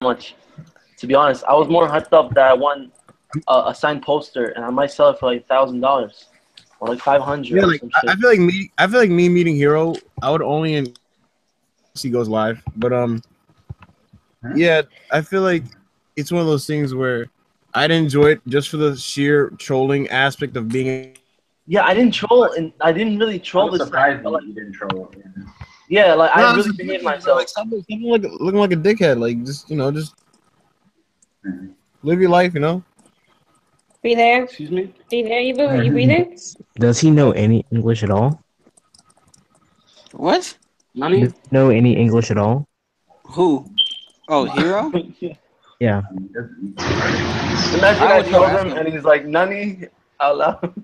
much. To be honest, I was more hyped up that I won a signed poster, and I might sell it for like $1,000 or like 500 Yeah, or like some shit. I feel like me meeting Hero, I would only in he goes live. But yeah, I feel like it's one of those things where I'd enjoy it just for the sheer trolling aspect of being. Yeah, I didn't troll, and I didn't really troll I was this surprised time. Like, you didn't troll. yeah, like No, I it's really a good behaved thing, bro. myself. Like, stop looking like a dickhead. Like, just just live your life. Be there. Excuse me? Be there, you boo. You breathing? Does he know any English at all? What? Nani? Does he know any English at all? Who? Oh, Hero? Yeah. Imagine I I would told ask him him. and he's like, Nani? Out loud.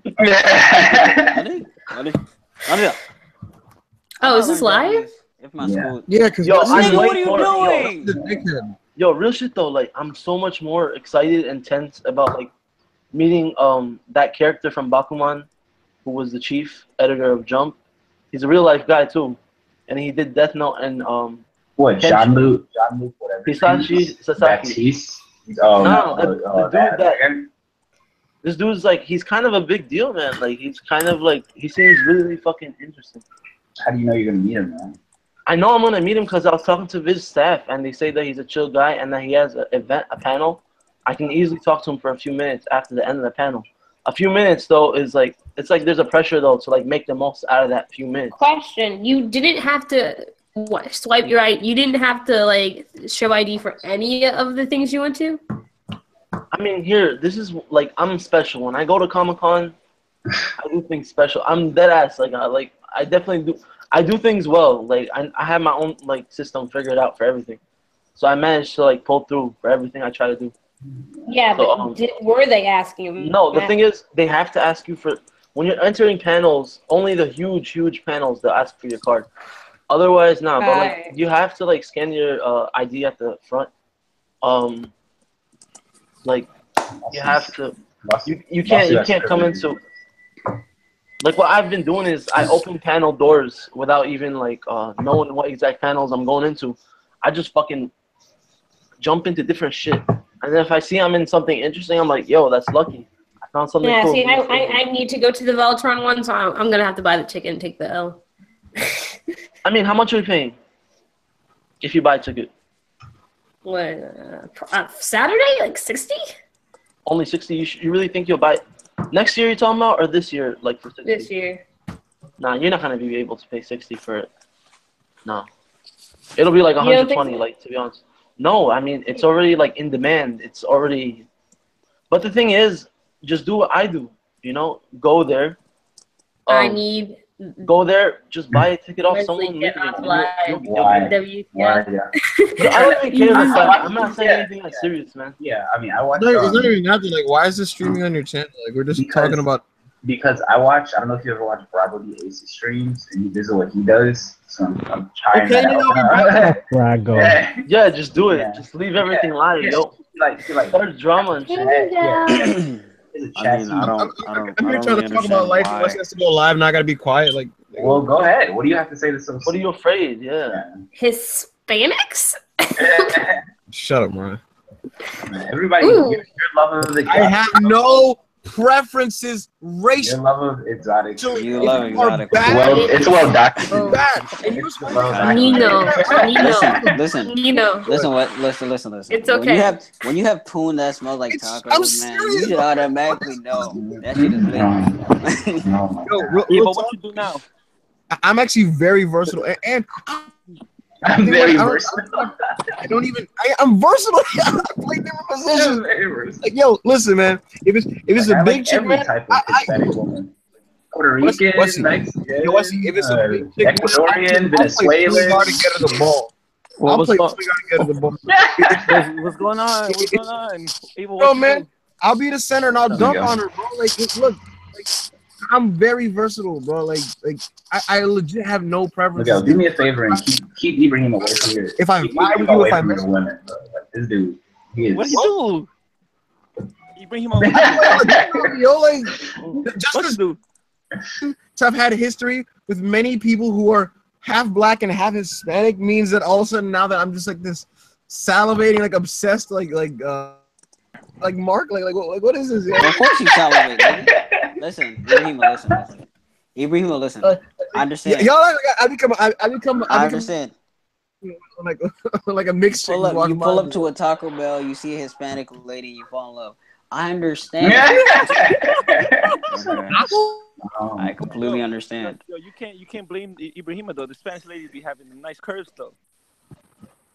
Oh, is this live? If my school. Yeah, because Yo, Nigga, I'm what way are you more, doing? the dickhead. Yo, real shit though, like I'm so much more excited and tense about like meeting that character from Bakuman who was the chief editor of Jump. He's a real life guy too. And he did Death Note and What, John Luke, whatever. Hisashi Sasaki. Baptiste? Oh, No, the dude that again? this dude's like he's kind of a big deal, man. Like he's kind of like he seems really fucking interesting. How do you know you're gonna meet him, man? I know I'm gonna meet him because I was talking to Viz's staff and they say that he's a chill guy and that he has a panel. I can easily talk to him for a few minutes after the end of the panel. A few minutes though is like it's like there's a pressure though to like make the most out of that few minutes. Question: you didn't have to swipe your right. You didn't have to like show ID for any of the things you went to. I mean, here this is like I'm special. When I go to Comic-Con, I do things special. I'm dead ass. Like I definitely do. I do things well. Like I have my own like system figured out for everything. So I managed to like pull through for everything I try to do. Yeah, So, but were they asking you? No, the thing is, they have to ask you for when you're entering panels. Only the huge panels they'll ask for your card. Otherwise, no. But like you have to like scan your ID at the front. Like you have to. You can't come into. Like what I've been doing is I open panel doors without even like knowing what exact panels I'm going into. I just fucking jump into different shit. And then if I see I'm in something interesting, I'm like, yo, that's lucky. I found something cool. See, I need to go to the Voltron one, so I'm going to have to buy the ticket and take the L. I mean, how much are you paying if you buy a ticket? What, Saturday? Like 60? Only 60? You really think you'll buy it? Next year you're talking about, or this year, like for 60? This year. Nah, you're not going to be able to pay 60 for it. No. It'll be like 120, so? Like, to be honest. No, I mean, it's already, like, in demand. It's already... But the thing is, just do what I do, you know? Go there. Go there, just buy a ticket off someone. Why? I don't even care. I'm not saying anything like serious, man. Yeah, I mean, I watch... It's not even nothing. Like, why is this streaming on your channel? Like, we're just talking about... Because I watch... I don't know if you ever watch Bravo the Ace's streams, and this is what he does. So I'm trying that out. Yeah, just do it. Just leave everything live, yo. Like start drama and shit. I'm here trying to talk about life. Unless he has to go live, not gotta be quiet. Like, well, go ahead. What do you have to say to some? What are you afraid? Yeah. Hispanics? Shut up, Mariah. Everybody, your love of the. I have no preferences racial. Your love of exotic. You love exotic. Well, it's well documented. Listen. Listen. It's okay. When you have poon that smells like tacos, man, you should automatically know that shit is lit. But what you do now? I'm actually very versatile, and I'm very versatile. I'm versatile. I play different positions. Like, yo, listen, man. If it's a big chick, man, type of Hispanic woman. Puerto Rican, Mexican, if it's a big chick, Ecuadorian, Venezuelan. I'll play to get her the ball. What's going on? What's going on? Bro, man, I'll be the center and I'll dunk on her, bro. Like, look, like, I'm very versatile, bro. Like I legit have no preference. Look, do me a favor and keep Ibrahim away from here. If I vibe with you, if I miss women, bro. Like, this dude, he is. What do you do? You bring him on. Yo, like, just because I've had a history with many people who are half black and half Hispanic means that all of a sudden now that I'm just like this salivating, like obsessed, like Mark, like what is this? Of course you salivate, nigga. Listen, Ibrahima, listen. I understand. Y'all, I become. I understand. Like a mixture. You pull up to a Taco Bell, you see a Hispanic lady, you fall in love. I understand. Okay. I completely understand. Yo, you can't blame Ibrahima though. The Spanish ladies be having nice curves though.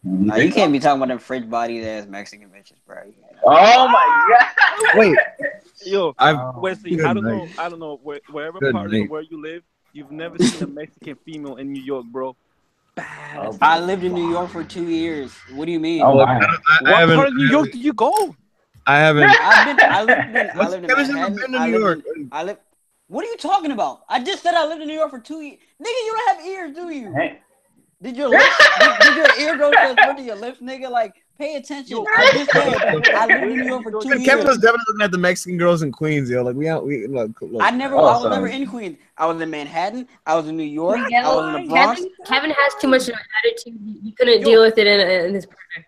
No, you can't be talking about them fridge bodied ass Mexican bitches, bro. Oh my god! Wait, yo, Wesley, I don't know. Wherever part of the world you live, you've never seen a Mexican female in New York, bro. Bad. I lived in New York for 2 years. What do you mean? Oh, what part of New York did you go? I haven't. I lived in Manhattan. Been to New York. What are you talking about? I just said I lived in New York for 2 years. Nigga, you don't have ears, do you? Hey. Did your lips? did your ear go to your lips, nigga? Like, pay attention. I just said I lived in New York for 2 years. Kevin was definitely looking at the Mexican girls in Queens, yo. Like I was never in Queens. I was in Manhattan. I was in New York. I was in the Bronx. Kevin has too much of an attitude. You couldn't deal with it in his partner.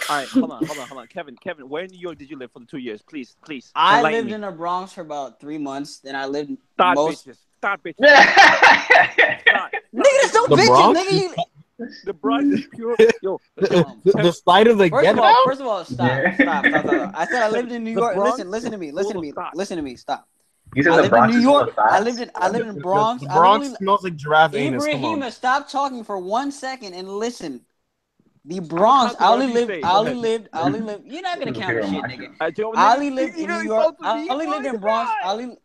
All right, hold on. Kevin, where in New York did you live for the 2 years? Please. I lived in the Bronx for about 3 months. Then I lived Stop bitches. Nigga, there's no bitches, nigga. The Bronx is pure. Yo, the slide of the ghetto. First of all, stop. I said I lived in New York. Listen to me. Stop. You said I the lived Bronx in New York. is I lived in Bronx. The Bronx smells like giraffe anus. Ibrahima, stop talking for 1 second and listen. The Bronx. I only lived. You're not gonna count the shit, nigga. I only lived in New York. I only lived in Bronx.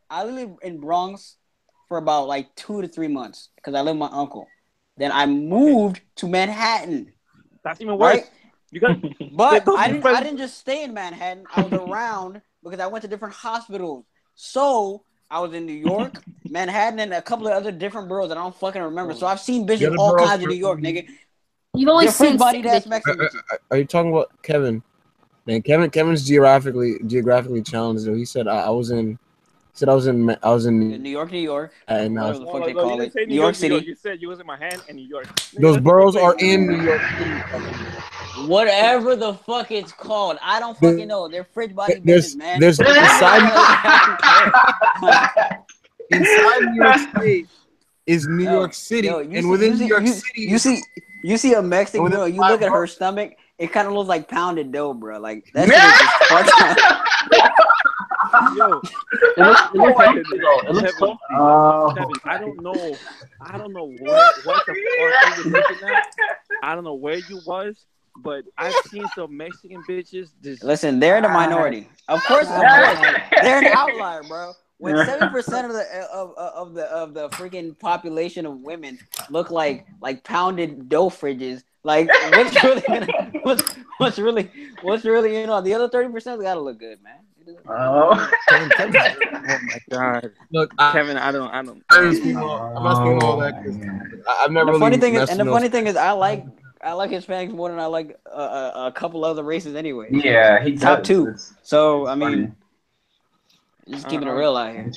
I lived in Bronx for about like 2 to 3 months because I lived with my uncle. Then I moved to Manhattan. That's even worse. Right? But I didn't just stay in Manhattan. I was around because I went to different hospitals. So I was in New York, Manhattan, and a couple of other different boroughs that I don't fucking remember. So I've seen bitches all kinds of New York, nigga. You've only seen body ass Mexican. Are you talking about Kevin? Man, Kevin's geographically challenged. Though he said I was in New York, and whatever the fuck they call it, New York City. You said you was in Manhattan and New York. Those boroughs are in New York City. Whatever the fuck it's called, I don't fucking know. They're fridge body bitches, man. There's inside New York State is New York City, and within New York City, you see a Mexican girl, you look at her stomach, it kind of looks like pounded dough, bro. Like that shit is just Yo, it looks so. Kevin, I don't know what the fuck you was looking at. I don't know where you was, but I've seen some Mexican bitches. Listen, they're the minority. Of course, they're an outlier, bro. When 7% of the freaking population of women look like pounded dough fridges, like what's really the other 30% gotta look good, man. Oh. My God! Look, Kevin, I'm not speaking all that because I've never. The funny thing is, I like Hispanics more than I like a couple other races anyway. Yeah, he top two. So I mean, just keeping it real out here.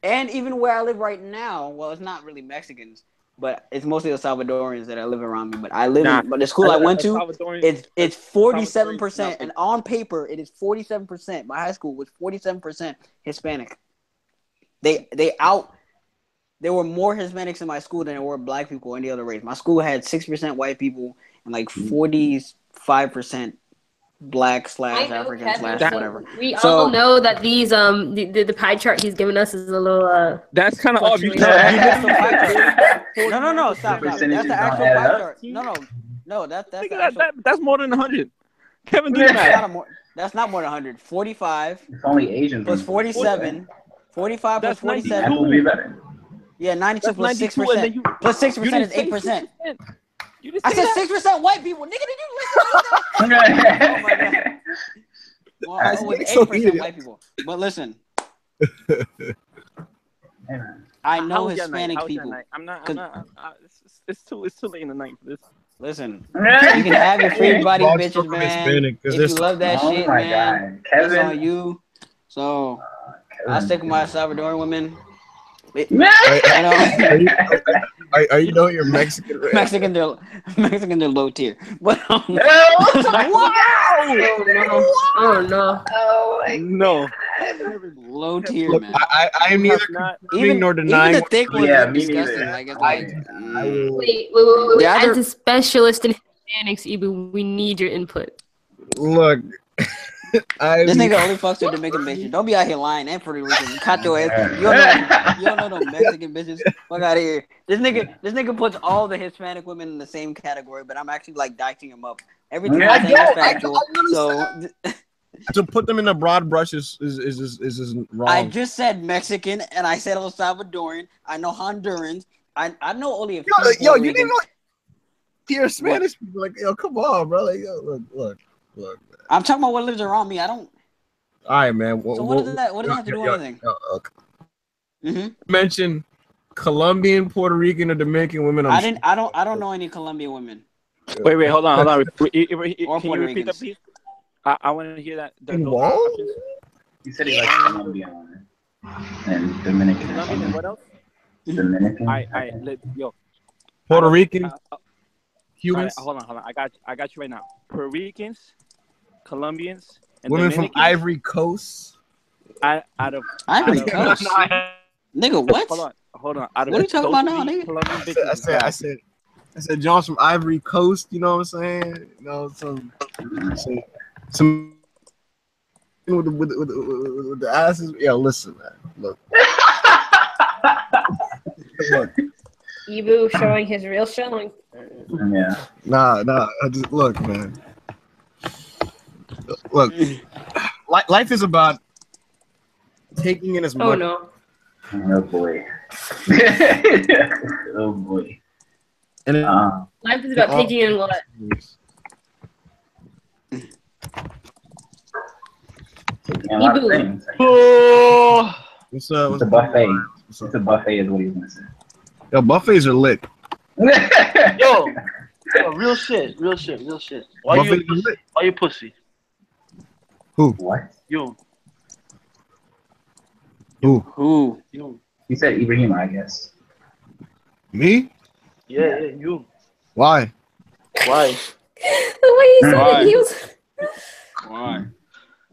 And even where I live right now, well, it's not really Mexicans, but it's mostly the Salvadorians that live around me. But but the school I went to, it's 47%, and on paper it is 47%. My high school was 47% Hispanic. There were more Hispanics in my school than there were black people or any other race. My school had 6% white people and like 45% black / African / whatever. We all know that these the pie chart he's giving us is a little That's kind of obvious. No, stop. That's the actual pie chart. No, that's more than 100. Kevin, do that. That's not more than 100. 45. It's only Asians. Plus 47. 45 plus 47. That will be better. Yeah, 92 plus 6%. Plus 6% is 8%. I said 6% white people. Nigga, did you listen to that? Oh my God. Well, I was 8% white people. But listen. I know Hispanic people. I'm not. It's too late in the night for this. Listen, you can have your free body bitches, man. If you love that shit, man, it's on you. So I stick with my Salvadoran women. Are you know you're Mexican? Right? Mexican, they're low tier. But Wow! Oh no! No. Low tier, Look, man. I am neither confirming nor denying. Even the thick ones Yeah, look me disgusting. neither. Like it's like. Wait. The other- As a specialist in Hispanics, Ibu, we need your input. Look, This nigga only fucks with Dominican bitches. Don't be out here lying and Puerto Rican. Cut your ass. You don't know no Mexican bitches. Fuck out of here. This nigga puts all the Hispanic women in the same category, but I'm actually like dicing them up. Everything I'm saying is factual. So to put them in a broad brush is just wrong. I just said Mexican and I said El Salvadorian. I know Hondurans. I know only a few. Yo, you didn't know here Spanish people. Like, yo, come on, bro. Like, yo, look. Man. I'm talking about what lives around me. I don't. All right, man. So what does that have to do with anything? Okay. Mention Colombian, Puerto Rican, or Dominican women. I don't know any Colombian women. Wait, hold on. Or Can you Puerto repeat that, Ricans. please? I want to hear that. He said he likes Colombian and Dominican. Colombian and what else? Dominican. Yo. Puerto Rican, Cubans. Hold on. I got you right now. Puerto Ricans, Colombians, and women Dominicans. from Ivory Coast. Ivory Coast. Nigga, what? Hold on. What are you talking about now, nigga? I said John's from Ivory Coast. You know what I'm saying? You know some with the asses. Yo, listen, man. Look. Look. Ibu showing his real showing. Yeah. Nah. Just look, man. Look. Life is about taking in as much. Oh no. Oh boy. Oh boy. And Life is about taking in what? Ibu. What's It's a buffet. It's a buffet is what he's gonna say. Yo, buffets are lit. Yo, real shit. Why you pussy? Who? What? You. Who? You. He said Ibrahim, I guess. Me? Yeah, you. Why? The way he said it, he was. Why?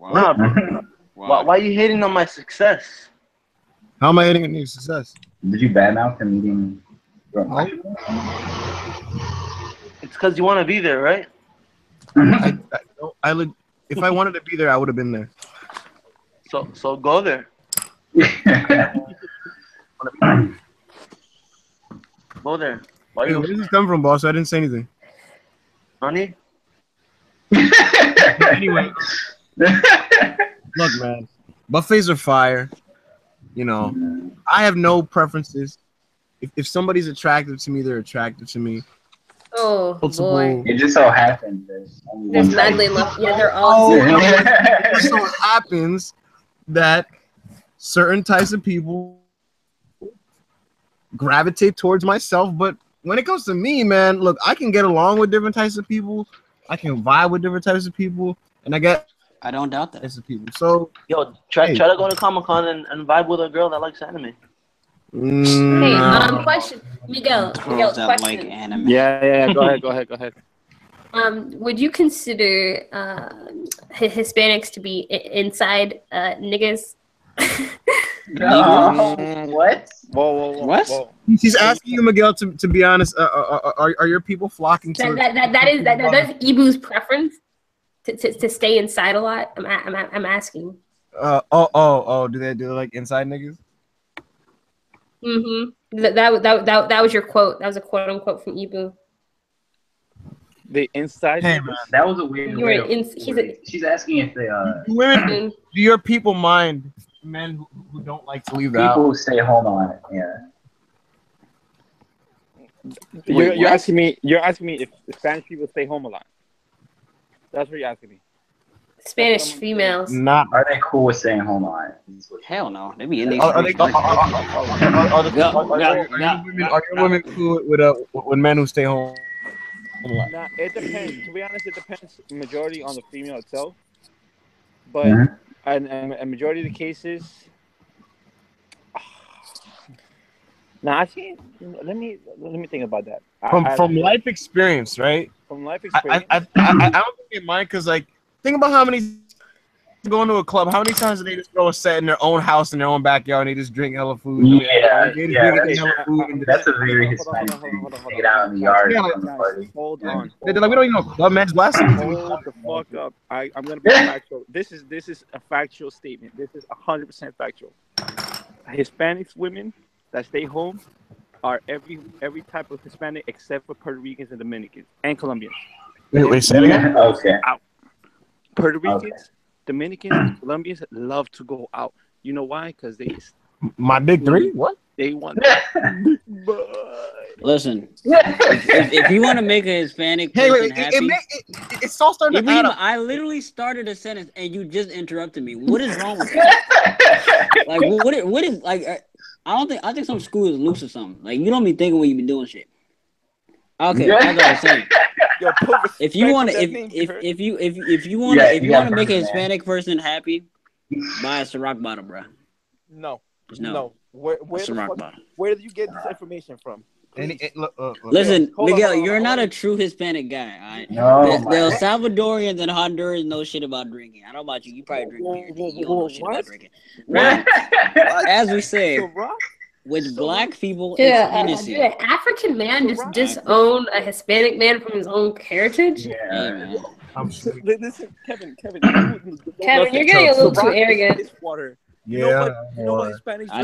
Nah, bro. Why are you hating on my success? How am I hitting your success? Did you badmouth him eating? It's because you want to be there, right? If I wanted to be there, I would have been there. So go there. Go there. Wait, where did this come from, boss? I didn't say anything. Honey? Anyway. Look, man. Buffets are fire. You know, I have no preferences. If somebody's attractive to me, they're attractive to me. Oh, boy. It just so happens there's madly love. Yeah, they're all. It just so happens that certain types of people gravitate towards myself, but when it comes to me, man, look, I can get along with different types of people. I can vibe with different types of people, and I don't doubt that. Types of people. So, yo, try to go to Comic-Con and vibe with a girl that likes anime. Hey, question, Miguel. Girls that question. like anime. Yeah. Go ahead. Would you consider Hispanics to be inside niggas? What? Whoa. What? Whoa. He's asking you, Miguel, to be honest. Are your people flocking to? That's Ibu's preference to stay inside a lot. I'm asking. Do they like inside niggas? That was your quote. That was a quote unquote from Ibu. The inside. Hey, man. That was a weird. She's asking if they women. Do your people mind men who don't like to leave the house? People who stay home on it. Yeah. You're asking me if Spanish people stay home a lot. That's what you're asking me. Spanish females. Are they cool with staying home a lot? Hell no. They be in these. Are your women cool with men who stay home a lot? Nah, it depends. To be honest, it depends majority on the female itself. But and majority of the cases, Now I see. Let me think about that. From life experience, right? From life experience. I don't think they mind because like think about how many going to a club. How many times do they just throw a set in their own house in their own backyard and they just drink hella food? That's a very Hispanic thing. Take it out in the yard. Hold on. They're like, we don't even know club man's blasting. Hold the fuck up. I'm gonna be factual. This is a factual statement. This is 100% factual. Hispanics women that stay home are every type of Hispanic except for Puerto Ricans and Dominicans and Colombians. Wait, say it again? Okay. Out. Puerto Ricans, Dominicans, Colombians love to go out. You know why? Because my big three? What? They want Listen, if you want to make a Hispanic person happy, it's all starting to add up. I literally started a sentence and you just interrupted me. What is wrong with that? Like, what is like? I think some school is loose or something. Like, you don't be thinking when you be doing shit. Okay, that's what I was saying. If you want to make a Hispanic person happy, buy a Ciroc bottle, bro. No. Where do you get this information from? Listen, Miguel, you're not a true Hispanic guy. All right? No, the El Salvadorians and Hondurans know shit about drinking. I don't know about you. You probably drink beer. You don't know shit about drinking. Right? As we said, with black people, did an African man just disown a Hispanic man from his own heritage? Yeah. Listen, Kevin, you're getting a little too arrogant. Yeah, you know what Hispanics I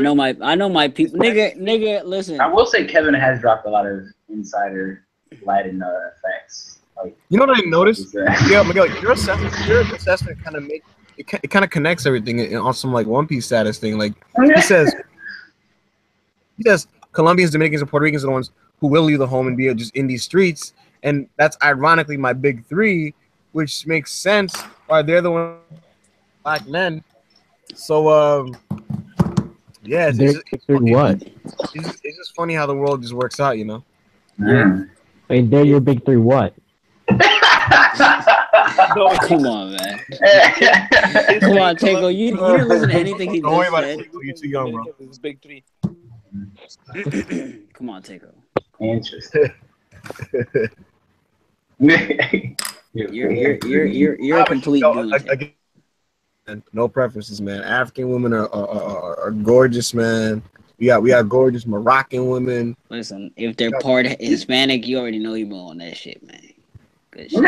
know my people. Nigga, listen. I will say Kevin has dropped a lot of insider Latin facts. Like, you know what I noticed? Miguel, your assessment kind of it kind of connects everything on some like One Piece status thing. Like he says Colombians, Dominicans, and Puerto Ricans are the ones who will leave the home and be just in these streets, and that's ironically my big three, which makes sense why they're the ones black men. So, yeah, it's just funny how the world just works out, you know? Yeah. Wait, they're your big three what? Come on, man. Come on, Tango. You didn't listen to anything he just said. You're too young, bro. It's big three. Come on, Tango. Interesting. You're a complete lunatic. No preferences, man. African women are gorgeous, man. We got gorgeous Moroccan women. Listen, if they're part Hispanic, you already know you on that shit, man. Good shit.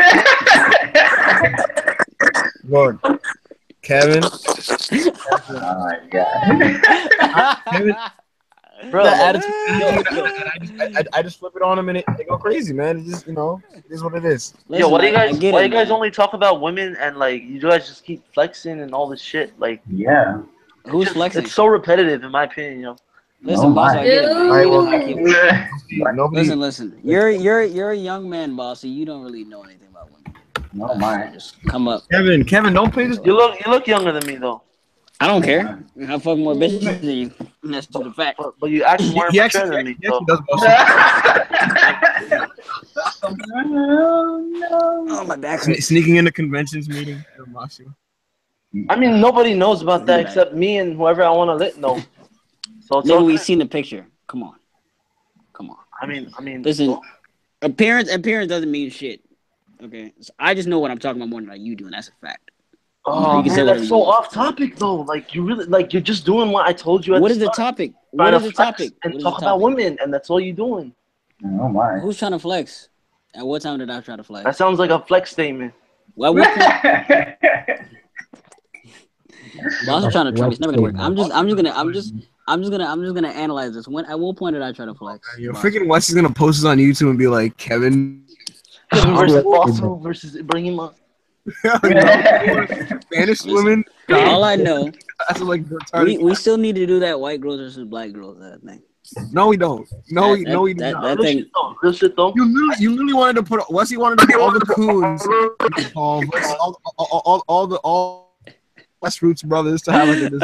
Lord, Kevin. Oh my god. Kevin. Bro, I just flip it on them and they go crazy, man. It's just, it is what it is. Listen, yo, why you guys only talk about women and like you guys just keep flexing and all this shit? Like, yeah, who's flexing? It's so repetitive, in my opinion, yo. Listen, boss, I get it. Listen. Listen. You're a young man, boss, so you don't really know anything about women. No, my. Just come up, Kevin, don't play this. You look younger than me though. I don't care. I fuck more bitches than you. That's to the fact. But you act more mature than me. So. Oh, my back. Sneaking into conventions meeting. I mean, nobody knows about that except me and whoever I want to let know. So maybe we've seen the picture. Come on. I mean. Listen, appearance doesn't mean shit. Okay, so I just know what I'm talking about more than you do, and that's a fact. Oh, man, that's so off topic though. Like you really, you're just doing what I told you. What is the topic? What is the topic? And talk about women, and that's all you're doing. Oh my. Who's trying to flex? At what time did I try to flex? That sounds like a flex statement. Well, I'm also trying to try. It's never gonna work. I'm just gonna analyze this. At what point did I try to flex? Yo, freaking Wes is gonna post this on YouTube and be like, Kevin versus Fossil versus Ibrahima. Spanish women. All I know, we still need to do that white girls versus black girls thing. No, we don't. No, we don't. That thing. Real shit though. You literally wanted to put. Wesley wanted to put all the coons, all West Roots brothers to have like this.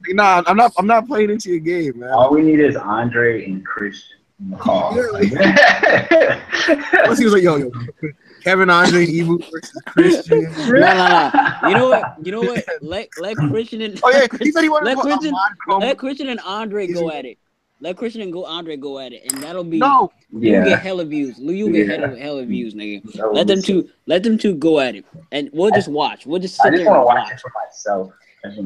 Nah, I'm not playing into your game, man. All we need is Andre and Christian. Wesley was like, yo. Kevin, Andre, and Evu versus Christian. No. You know what? Let Christian and he said he wanted let Christian and Andre go at it. Let Christian and Andre go at it, and that'll be no. You get hella views. You get hella views, nigga. Let them two go at it, and we'll just watch. We'll just sit there and watch it for myself. That'll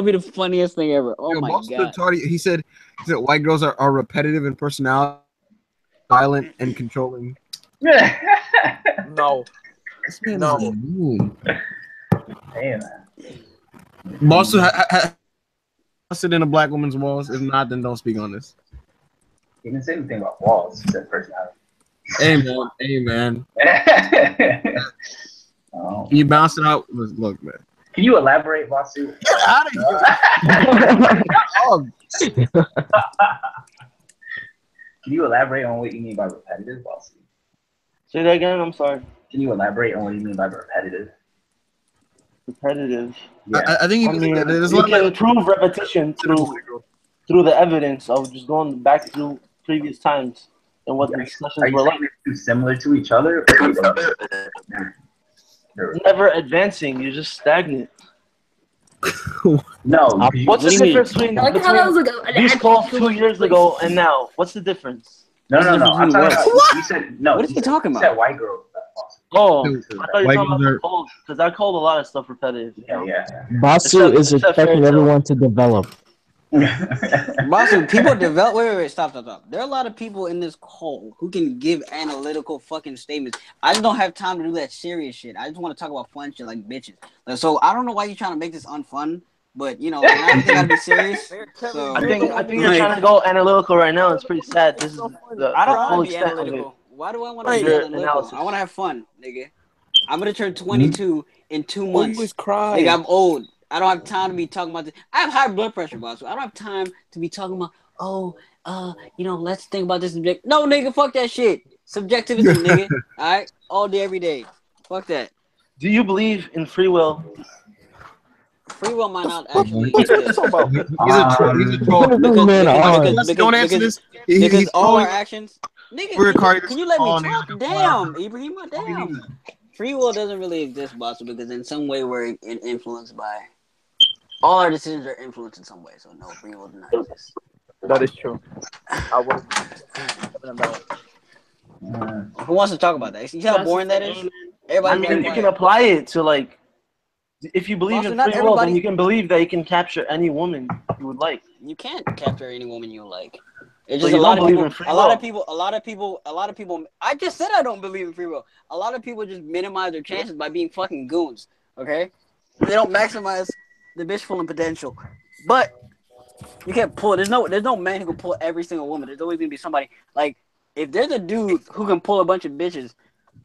be the funniest thing ever. Oh my god! He said white girls are repetitive in personality, violent and controlling. No. Damn. Boss sit in a black woman's walls. If not, then don't speak on this. You can say anything about walls. He said personality. Amen. Oh. Can you bounce it out? Look, man. Can you elaborate, Vasu? Get out of here. Can you elaborate on what you mean by repetitive, Vasu? Say that again. I'm sorry. Can you elaborate on what you mean by repetitive? Repetitive. Yeah. I think you can prove repetition through the evidence of just going back through previous times and what the discussions were like. Too similar to each other? Never advancing. You're just stagnant. No. What's the difference between these calls 2 years ago and now? What's the difference? No. I'm talking about, you said, no. What are you talking about? You said white girls. Oh, I thought you were talking about the cold, because I called a lot of stuff repetitive. Yeah. Basu is expecting everyone to develop. Basu, people develop. Wait, stop. There are a lot of people in this call who can give analytical fucking statements. I just don't have time to do that serious shit. I just want to talk about fun shit like bitches. So I don't know why you're trying to make this unfun, but you know, I think gotta be serious. So I think you're trying to go analytical right now. It's pretty sad. This is I don't want to be analytical. Why do I want to be analytical? I want to have fun, nigga. I'm gonna turn 22 in 2 months. Always cry. Nigga, I'm old. I don't have time to be talking about this. I have high blood pressure, boss. So I don't have time to be talking about, let's think about this. No, nigga, fuck that shit. Subjectivity, nigga. All right, all day, every day. Fuck that. Do you believe in free will? Free will might not actually. He's a troll. Don't answer this. Because all our actions. Nigga, can you let me talk? Damn, Ibrahim, damn. Free will doesn't really exist, boss, because in some way we're influenced by. All our decisions are influenced in some way, so no, free will does not exist. That is true. Who wants to talk about that? You see how boring that is? Everybody you can apply it to, like, if you believe in free will, then you can believe that you can capture any woman you would like. You can't capture any woman you like. It's just a lot of people. I just said I don't believe in free will. A lot of people just minimize their chances by being fucking goons. Okay, they don't maximize the bitch full potential. But you can't pull. There's no man who can pull every single woman. There's always gonna be somebody. Like if there's a dude who can pull a bunch of bitches,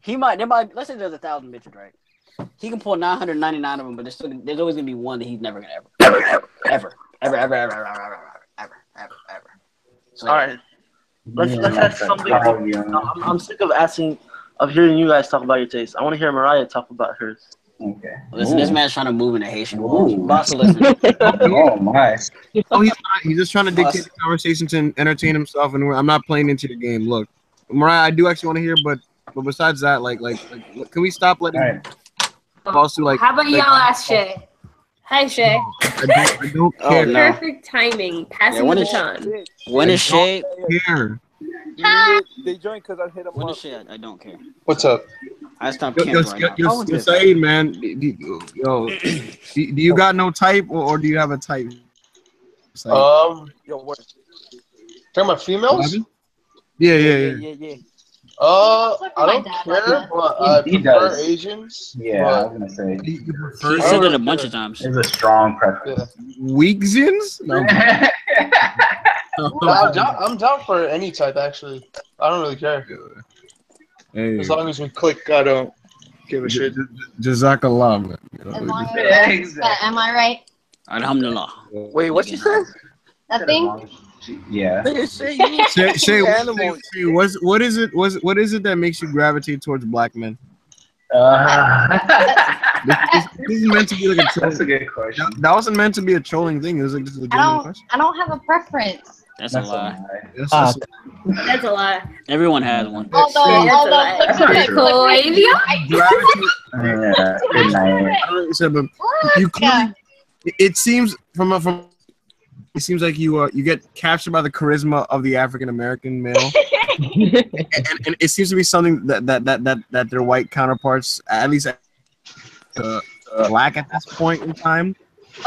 let's say there's 1,000 bitches, right? He can pull 999 of them, but there's always gonna be one that he's never gonna ever. So, all right, let's ask something. I'm sick of hearing you guys talk about your taste. I want to hear Mariah talk about hers. Okay. Listen, this man's trying to move in the Haitian world. Boss, listen. Oh my. Oh, he's just trying to dictate the conversation to entertain himself, and I'm not playing into the game. Look, Mariah, I do actually want to hear, but besides that, like, can we stop letting also like? How about y'all ask Shay? Hi, Shay. I don't care. Perfect timing. Passing the baton. When is Shay? Here. They joined because I hit them. When is Shay? I don't care. What's up? I stopped caring right now. You're saying, man. Do you got no type, or do you have a type? Talking about females? Yeah. I don't care, but I prefer Asians. Yeah, I was gonna say. He said it a bunch of times. There's a strong preference. Weeksians? No. I'm down for any type, actually. I don't really care. Hey. As long as we click, I don't give a shit. Jazakallah, man. Am I right? Alhamdulillah. Wait, what you said? Nothing. Yeah. Shay, what is it that makes you gravitate towards black men? This is meant to be like a troll. That's a good question. That wasn't meant to be a trolling thing. It was like just a genuine question. I don't have a preference. That's a lie. That's a lie. Everyone has one. Although you clearly, it seems from it seems like you get captured by the charisma of the African American male, and it seems to be something that their white counterparts, at least lack at this point in time.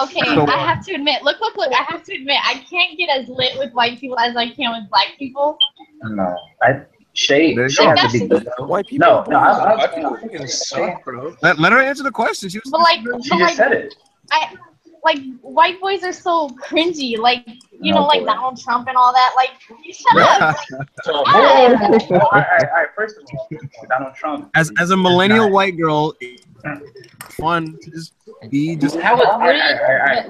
Okay, I have to admit. Look. I have to admit, I can't get as lit with white people as I can with black people. No, Shay has to be good. White people. No, I fucking suck, bro. Let her answer the question. She just said it. White boys are so cringy. Like, you know, like Donald Trump and all that. Like, shut up. All right. First of all, Donald Trump. As a millennial white girl, fun to just be just. Wait. I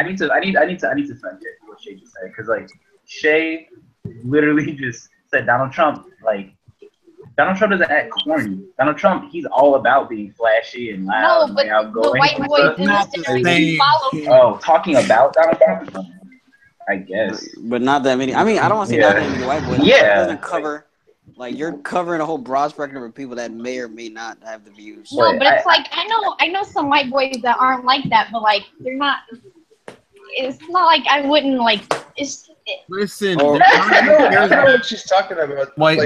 need to fact check what Shay just said, because like Shay literally just said Donald Trump. Like, Donald Trump doesn't act corny. Donald Trump, he's all about being flashy and loud. No, but and outgoing. the white boys in this generation follow him. Oh, talking about Donald Trump? I guess. But not that many. I mean, I don't want to say not that many white boys. Yeah. It doesn't cover, like, you're covering a whole broad spectrum of people that may or may not have the views. No, but it's like, I know some white boys that aren't like that, but like, they're not, it's not like I wouldn't like, Listen. I know what she's talking about. White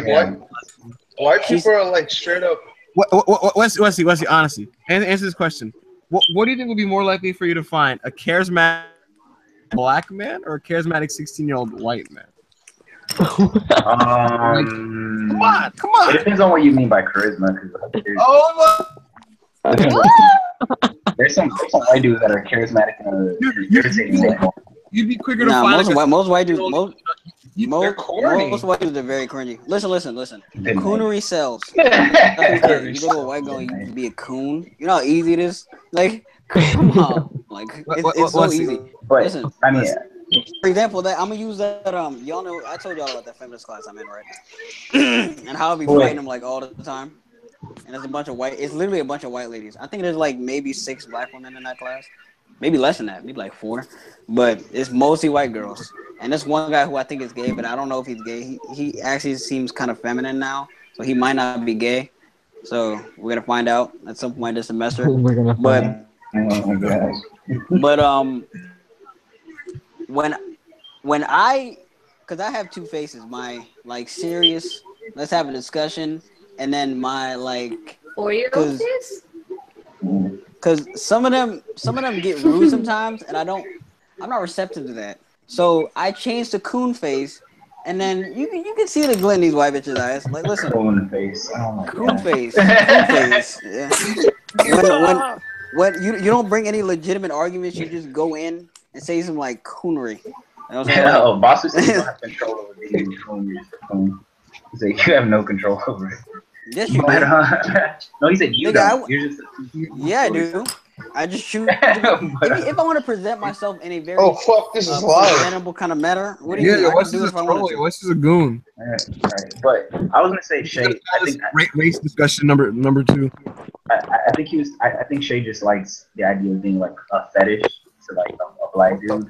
people are like straight up. Wesley, honestly, answer this question. What do you think would be more likely for you to find? A charismatic black man or a charismatic 16-year-old white man? Come on. It depends on what you mean by charisma. There's some white dudes that are charismatic and irritating. You'd be quicker to find most white dudes. They're corny. Most white dudes are very cringy. Listen. Coonery sells. You go to a white girl, you be a coon. You know how easy it is? Like, come on. Like, it's so easy. Listen. I mean, for example, that I'm gonna use that. Y'all know I told y'all about that feminist class I'm in, right? And how I'll be fighting them like all the time. And it's literally a bunch of white ladies. I think there's like maybe 6 black women in that class. Maybe less than that, maybe like 4. But it's mostly white girls. And this one guy who I think is gay, but I don't know if he's gay. He actually seems kind of feminine now, so he might not be gay. So we're gonna find out at some point this semester. We're gonna find out. When I have 2 faces, my like serious, let's have a discussion, and then my like 4-year-old face. Because some of them get rude sometimes, and I'm not receptive to that. So I changed to coon face, and then you can see the glint in these white bitches' eyes. Like, listen, coon face. Oh coon face. Yeah. When you don't bring any legitimate arguments, you just go in and say some like coonery. Bosses don't have control over being coon. He said you have no control over it. Yes, you do. No, he said you don't. Yeah, I do. I just shoot. If I want to present myself in a very this is live. presentable kind of manner, what do you mean? What's this a What's this a goon? Right. But I was gonna say Shay. I think race discussion number 2. I think Shay just likes the idea of being like a fetish to like a black dude.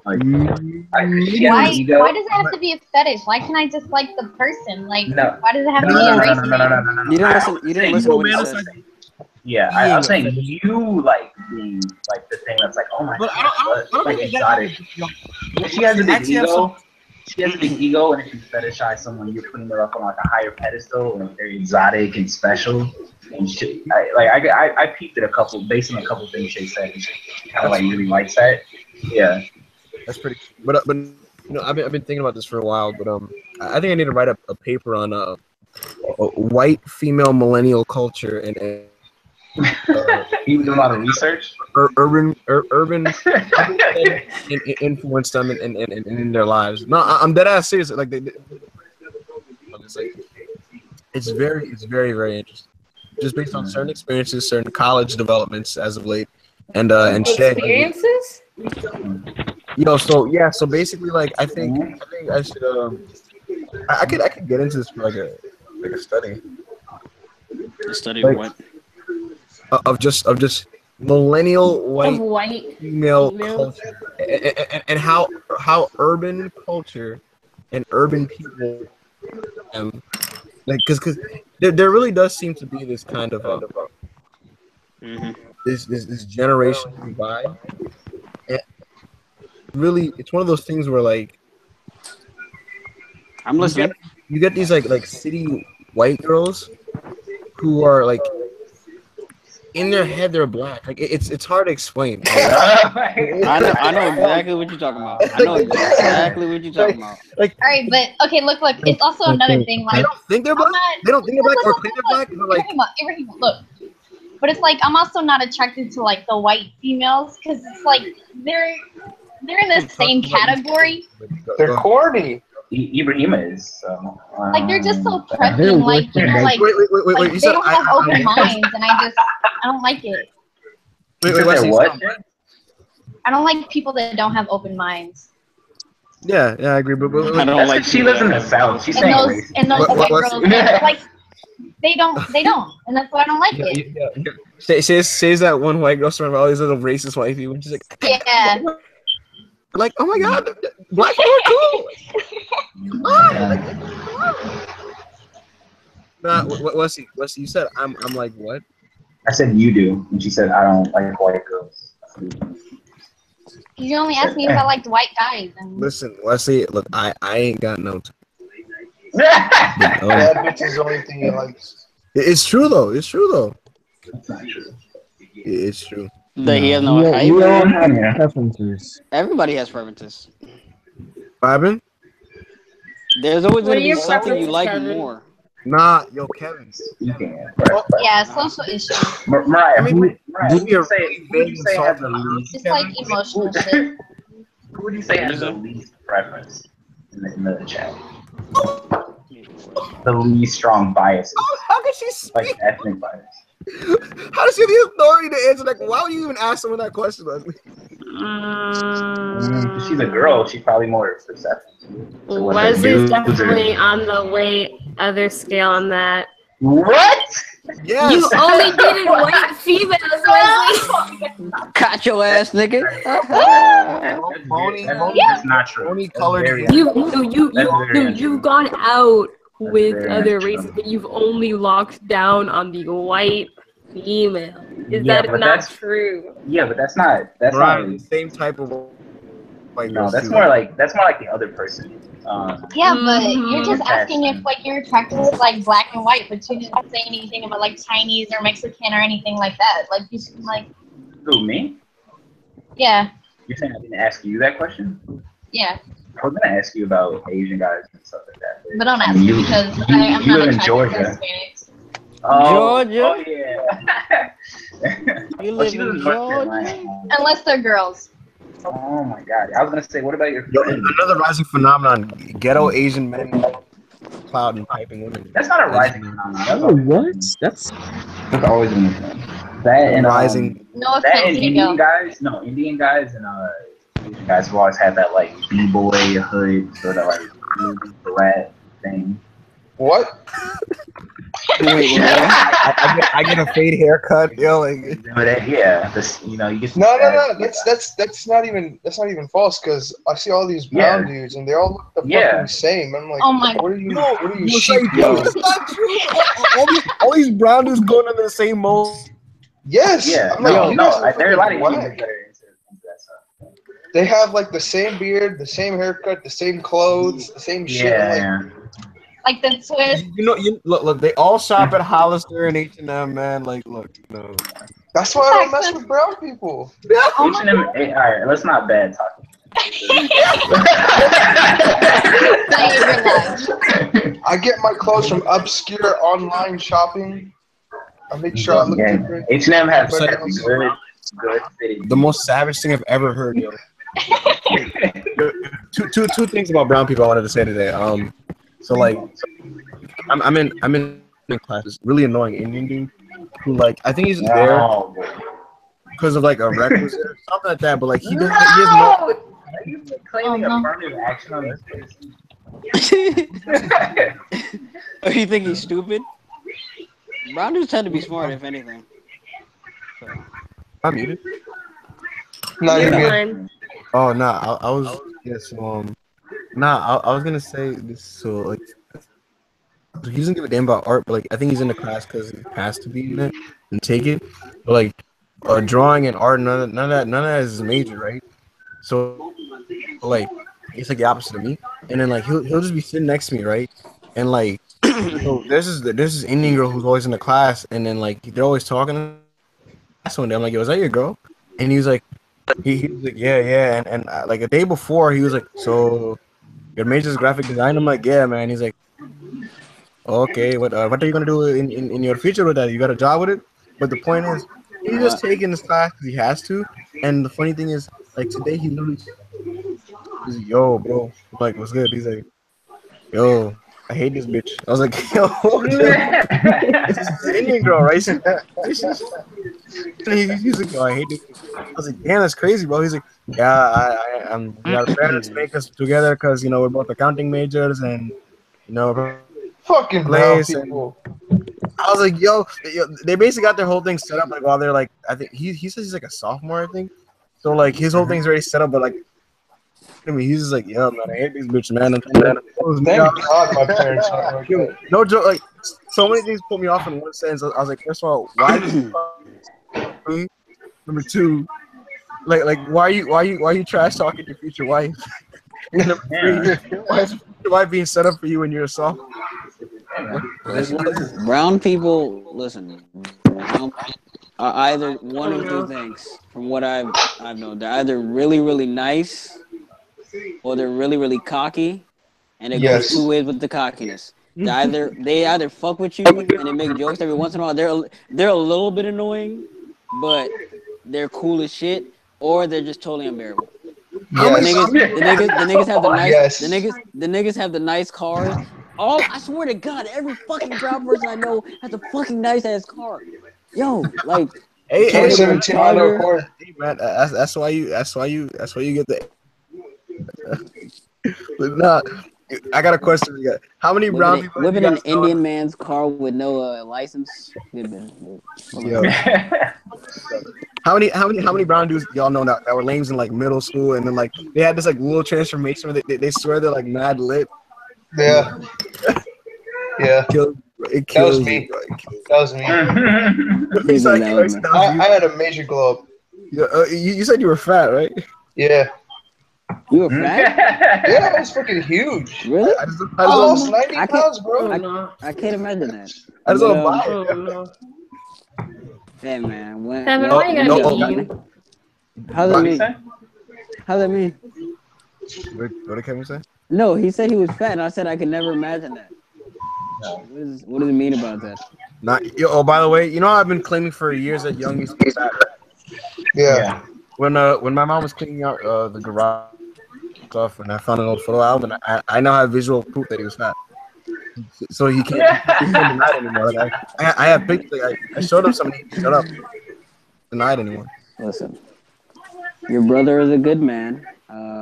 Like, why does it have to be a fetish? Why can't I just like the person? Like, why does it have to be a race thing? You didn't listen to what he said. Yeah, I'm saying you like being like the thing that's like, oh my god, like exotic. She has a big ego. She has a big ego, and if you fetishize someone, you're putting her up on like a higher pedestal, and very exotic and special. And I peeped at based on a couple things she said. And she kind of like really likes that. Yeah. That's pretty. But you know, I've been thinking about this for a while. But I think I need to write a paper on white female millennial culture and you do a lot of research. Urban influence them in their lives. No, I'm dead ass serious. Like it's very very interesting. Just based on certain experiences, certain college developments as of late, and experiences. So basically, like I think I should I could get into this for like a study. A study of what? Of just millennial white female culture and how urban culture and urban people like because there really does seem to be this kind of this generation divide. really, it's one of those things where like I'm listening. You get these like city white girls who are like in their head they're black. Like it's hard to explain. I know exactly what you're talking about. I know exactly what you're talking about. Like, all right, but okay, look. It's also another thing. Like, they don't think they're black. They don't think they're black or claim they're black. They're like, Ibrahim, look. But it's like I'm also not attracted to like the white females because it's like they're in the same category. They're corny. Ibrahima is so. Like they're just so prepping, like you know, like, wait, like they don't have open minds, and I don't like it. Wait, what? I don't like people that don't have open minds. Yeah, I agree. But I don't like. She lives in the South. She's saying race. And those white girls, like they don't, and that's why I don't like it. Says that one white girl surrounded by all these little racist white people, and she's like, yeah. Like, oh my god, black people are cool. Nah, Wesley, you said I'm like what? I said you do, and she said I don't like white girls. You only asked me if I liked white guys. And... Listen, Wesley, look, I ain't got no time. That bitch is the only thing he likes. It's true though. That's not true. It's true. That he has no type. You don't have preferences. Everybody has preferences. Robin? There's always going to be something you like more. Nah, yo, Kevin. Yeah, social issues. Mariah, who would you say has the least? It's like emotional shit. Who would you say has the least preference in the chat? The least strong biases. How can she speak? Like ethnic bias. How does she have the authority to answer that? Why would you even ask someone that question, Leslie? She's a girl. She's probably more perceptive. So Wesley's definitely on the way other scale on that. What? Yes. You only dated white females, Wesley. Caught your ass, nigga. That's not true. Only colored. You've gone out with other races, but you've only locked down on the white female. Is that not true? Yeah, but that's not the same type of like no, that's more like the other person. Yeah, but you're just asking if like you're attracted to like black and white, but you didn't say anything about like Chinese or Mexican or anything like that. Like you should like. Who, me? Yeah. You're saying I didn't ask you that question? Yeah. I was gonna ask you about Asian guys and stuff like that. But don't ask me because I'm you not live in Georgia. Georgia? Oh yeah. You live in Georgia? Unless they're girls. Oh my god. I was gonna say, what about your friend? Another rising phenomenon, ghetto Asian men cloud and piping women. That's not a rising phenomenon. What? That's always been a thing. That and rising. No offense, Indian guys and Asian guys have always had that like b-boy hood sort of like rat thing. What? Wait, I get a fade haircut, yo. Like, yeah, this, you get no. That's not even false because I see all these brown dudes and they all look the fucking same. I'm like, oh my what are you sheep? That's not true. all these brown dudes going under the same mold. Yes. Yeah. I'm like, there are a lot of Indians that are into that stuff. They have like the same beard, the same haircut, the same clothes, the same shit. Yeah. Like the twist. Look. They all shop at Hollister and H&M, man. Like, look, no. That's why I don't mess with brown people. H&M. All right, let's not bad talk. I get my clothes from obscure online shopping. I make sure I look different. H&M has good fitting. The most savage thing I've ever heard, yo. two things about brown people I wanted to say today. So like, I'm in classes. Really annoying Indian dude who like I think he's just there because of like a requisite or something like that. But like he doesn't. He has no. Are you claiming affirmative action on this person? Oh, you think he's stupid? Brown dudes tend to be smart, if anything. So. I'm muted. Not even. Oh no, I was I was gonna say this. So like, he doesn't give a damn about art, but like I think he's in the class because he has to be in it and take it. But like, drawing and art, none of that is major, right? So like it's like the opposite of me. And then like he'll just be sitting next to me, right? And like so there's this Indian girl who's always in the class, and then like they're always talking. So one day I'm like, yo, is that your girl? And he was like, he was like, yeah. And like a day before, he was like, so your major is graphic design? I'm like, yeah, man. He's like, okay, what are you gonna do in your future with that? You got a job with it? But the point is, he's just taking this class because he has to. And the funny thing is, like today, he literally, he's like, yo, bro, I'm like, what's good? He's like, yo, I hate this bitch. I was like, yo, this is an Indian girl, right? He's like, yo, I hate this bitch. I was like, damn, that's crazy, bro. He's like, yeah, we our parents make us together because, you know, we're both accounting majors and, you know, fucking brown people. I was like, yo, they basically got their whole thing set up like while they're like, I think he says he's like a sophomore, I think. So like his whole thing's already set up, but like, I mean, he's just like, yeah, man, I hate these bitches, man. Thank God my parents aren't like that. No joke, like so many things put me off in one sense. I was like, first of all, why? Number two, like why are you trash talking your future wife? Number three, why is your wife being set up for you when you're a sophomore? Brown people, listen, are either one of two things. From what I've known, they're either really, really nice, or they're really, really cocky, and it goes two ways with the cockiness. They either fuck with you and they make jokes every once in a while. They're a little bit annoying, but they're cool as shit, or they're just totally unbearable. Yes. The niggas have the nice the niggas have the nice cars. I swear to God, every fucking brown person I know has a fucking nice ass car. Yo, like, hey, 17 Honda. Hey, man, that's why you get the. But nah, I got a question for you guys. How many brown people? Living in an Indian man's car with no license. Yo. How many brown dudes y'all know that were lames in like middle school, and then like they had this like little transformation where they swear they're like mad lit. Yeah. Yeah. It kills me. That was me. I had a major glow up. You said you were fat, right? Yeah. You were fat? Yeah, I was fucking huge. Really? I lost 90 pounds, bro. I can't imagine that. I just don't buy it. Hey, man. How's that mean? How's that mean? What did Kevin say? No, he said he was fat, and I said I could never imagine that. What does it mean about that? By the way, you know I've been claiming for years that Young used to be fat. Yeah. When my mom was cleaning out the garage stuff, and I found an old photo album, and I now have visual proof that he was fat. So he can't deny it anymore. Like, I have pictures. Like, I showed him something. Shut up. Deny it anymore. Listen, your brother is a good man.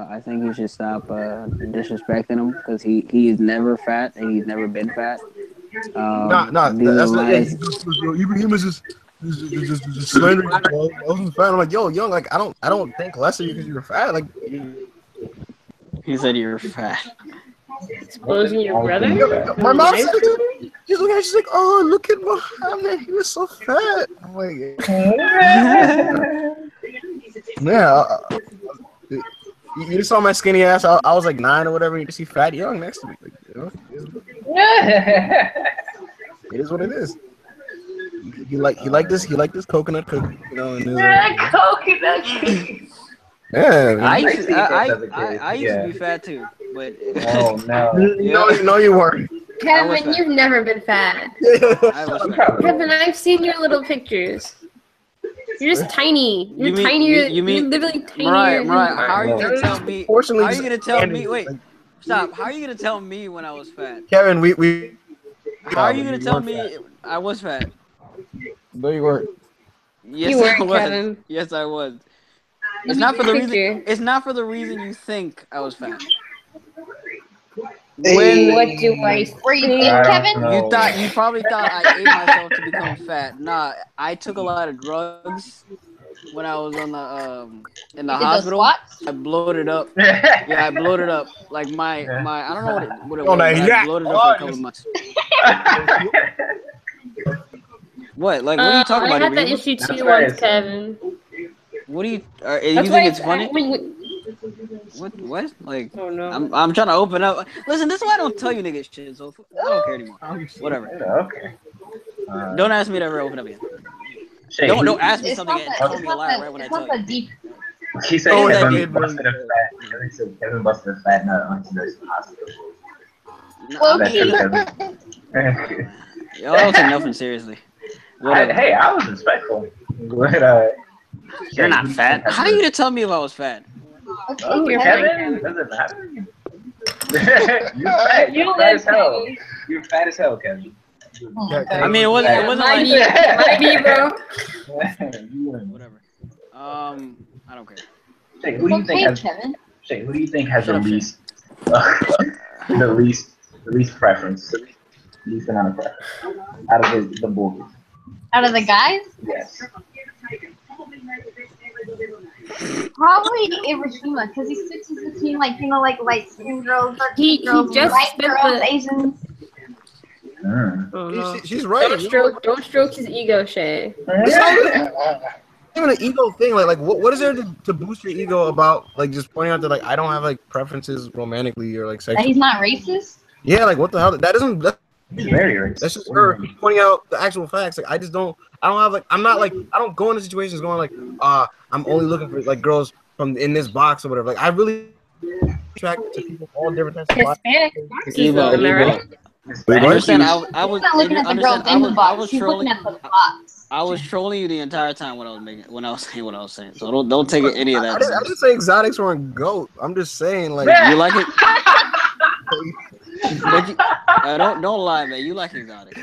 I think you should stop disrespecting him because he is never fat and he's never been fat. That's not. He was just slandering. I wasn't fat. I'm like, yo, Young, like I don't think less of you because you're fat. Like he said you're fat. Exposing your brother? My mom said it. She's looking at. She's like, oh, look at Muhammad. He was so fat. I'm like, yeah. You saw my skinny ass. I was like 9 or whatever. You see fat Young next to me. Like, you know, it is what it is. He like this coconut cookie. You know, and coconut cookie. Yeah. I used to be fat too, but oh no. No, you weren't. Kevin, you've never been fat. Kevin, I've seen your little pictures. You're just tiny. You're tinier. You're literally tinier. Mariah, how are you gonna tell me? How are you gonna tell me? Wait, stop. How are you gonna tell me when I was fat? Kevin, we. How are you gonna tell me I was fat? No, you weren't. Yes, you weren't, I was. Kevin. Yes, I was. It's not for the reason. It's not for the reason you think I was fat. What do I think, Kevin? You probably thought I ate myself to become fat. Nah, I took a lot of drugs when I was on the in the hospital. I bloated up. Yeah, I bloated up. Like my I don't know what it was. I bloated up for a couple of months. What? Like, what are you talking about? I had that issue too once, Kevin. What do you? You think it's funny? What? Like, Oh no. I'm trying to open up. Listen, this is why I don't tell you niggas shit. So I don't care anymore. Whatever. Okay. Don't ask me to ever open up again. Shay, Don't ask me It's something not and that. tell It's me a lie right when I not tell that you. deep. He said Oh, Kevin yeah. busted a fat. Kevin busted a fat nut on the hospital. Well, That's see. Kevin. Y'all don't take nothing seriously. Hey, I was respectful. But, you're not fat. How are you to tell me if I was fat? Okay, Oh, you're Kevin? Does it matter? You're fat. You You're fat as hell. Kevin. You're fat as hell, Kevin. Oh my God. I mean, it wasn't Might like be, might be, bro. whatever. I don't care. Shay, who do you It's think okay, has? Kevin. Shay, who do you think has Shut the up, least? The least preference, least amount of preference out of the boys? Out of the guys, Yes. probably Hiroshima, because he switches between like light skin girls, dark He skin girls, just white spent girls, the- Asians. Oh, no. She's right. Don't stroke his ego, Shay. It's not even an ego thing. Like what is there to boost your ego about? Like just pointing out that like I don't have like preferences romantically or like That sexually. he's not racist. Yeah, like what the hell? That's Very racist. That's just her pointing out the actual facts. Like I don't have like I'm not like I don't go into situations going like I'm only looking for like girls from in this box or whatever. Like I really attract to people from all different types of boxes. Hispanic boxes, though, am I right? Understand? I He's was not looking at the girls in the I box. was He's looking trolling. at the box. I was trolling you the entire time when I was saying what I was saying. So don't take any of that. I didn't say exotics were a goat. I'm just saying like You like it. But you, don't lie, man. You like exotic.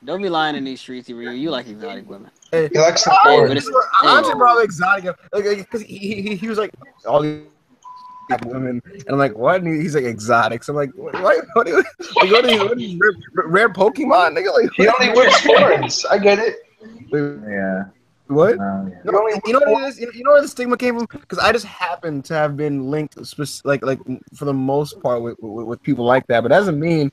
Don't be lying in these streets. You like exotic women. Hey, He likes the Hey, board. but it's, Andre brought up exotic because he was like all these women, and I'm like, what? And he's like exotics. I'm like, what are these rare Pokemon? Nigga, like, He only wears horns. I get it. Yeah. What? Yeah. No, you know what it is? You know where the stigma came from? Because I just happen to have been linked, like for the most part, with people like that. But that doesn't mean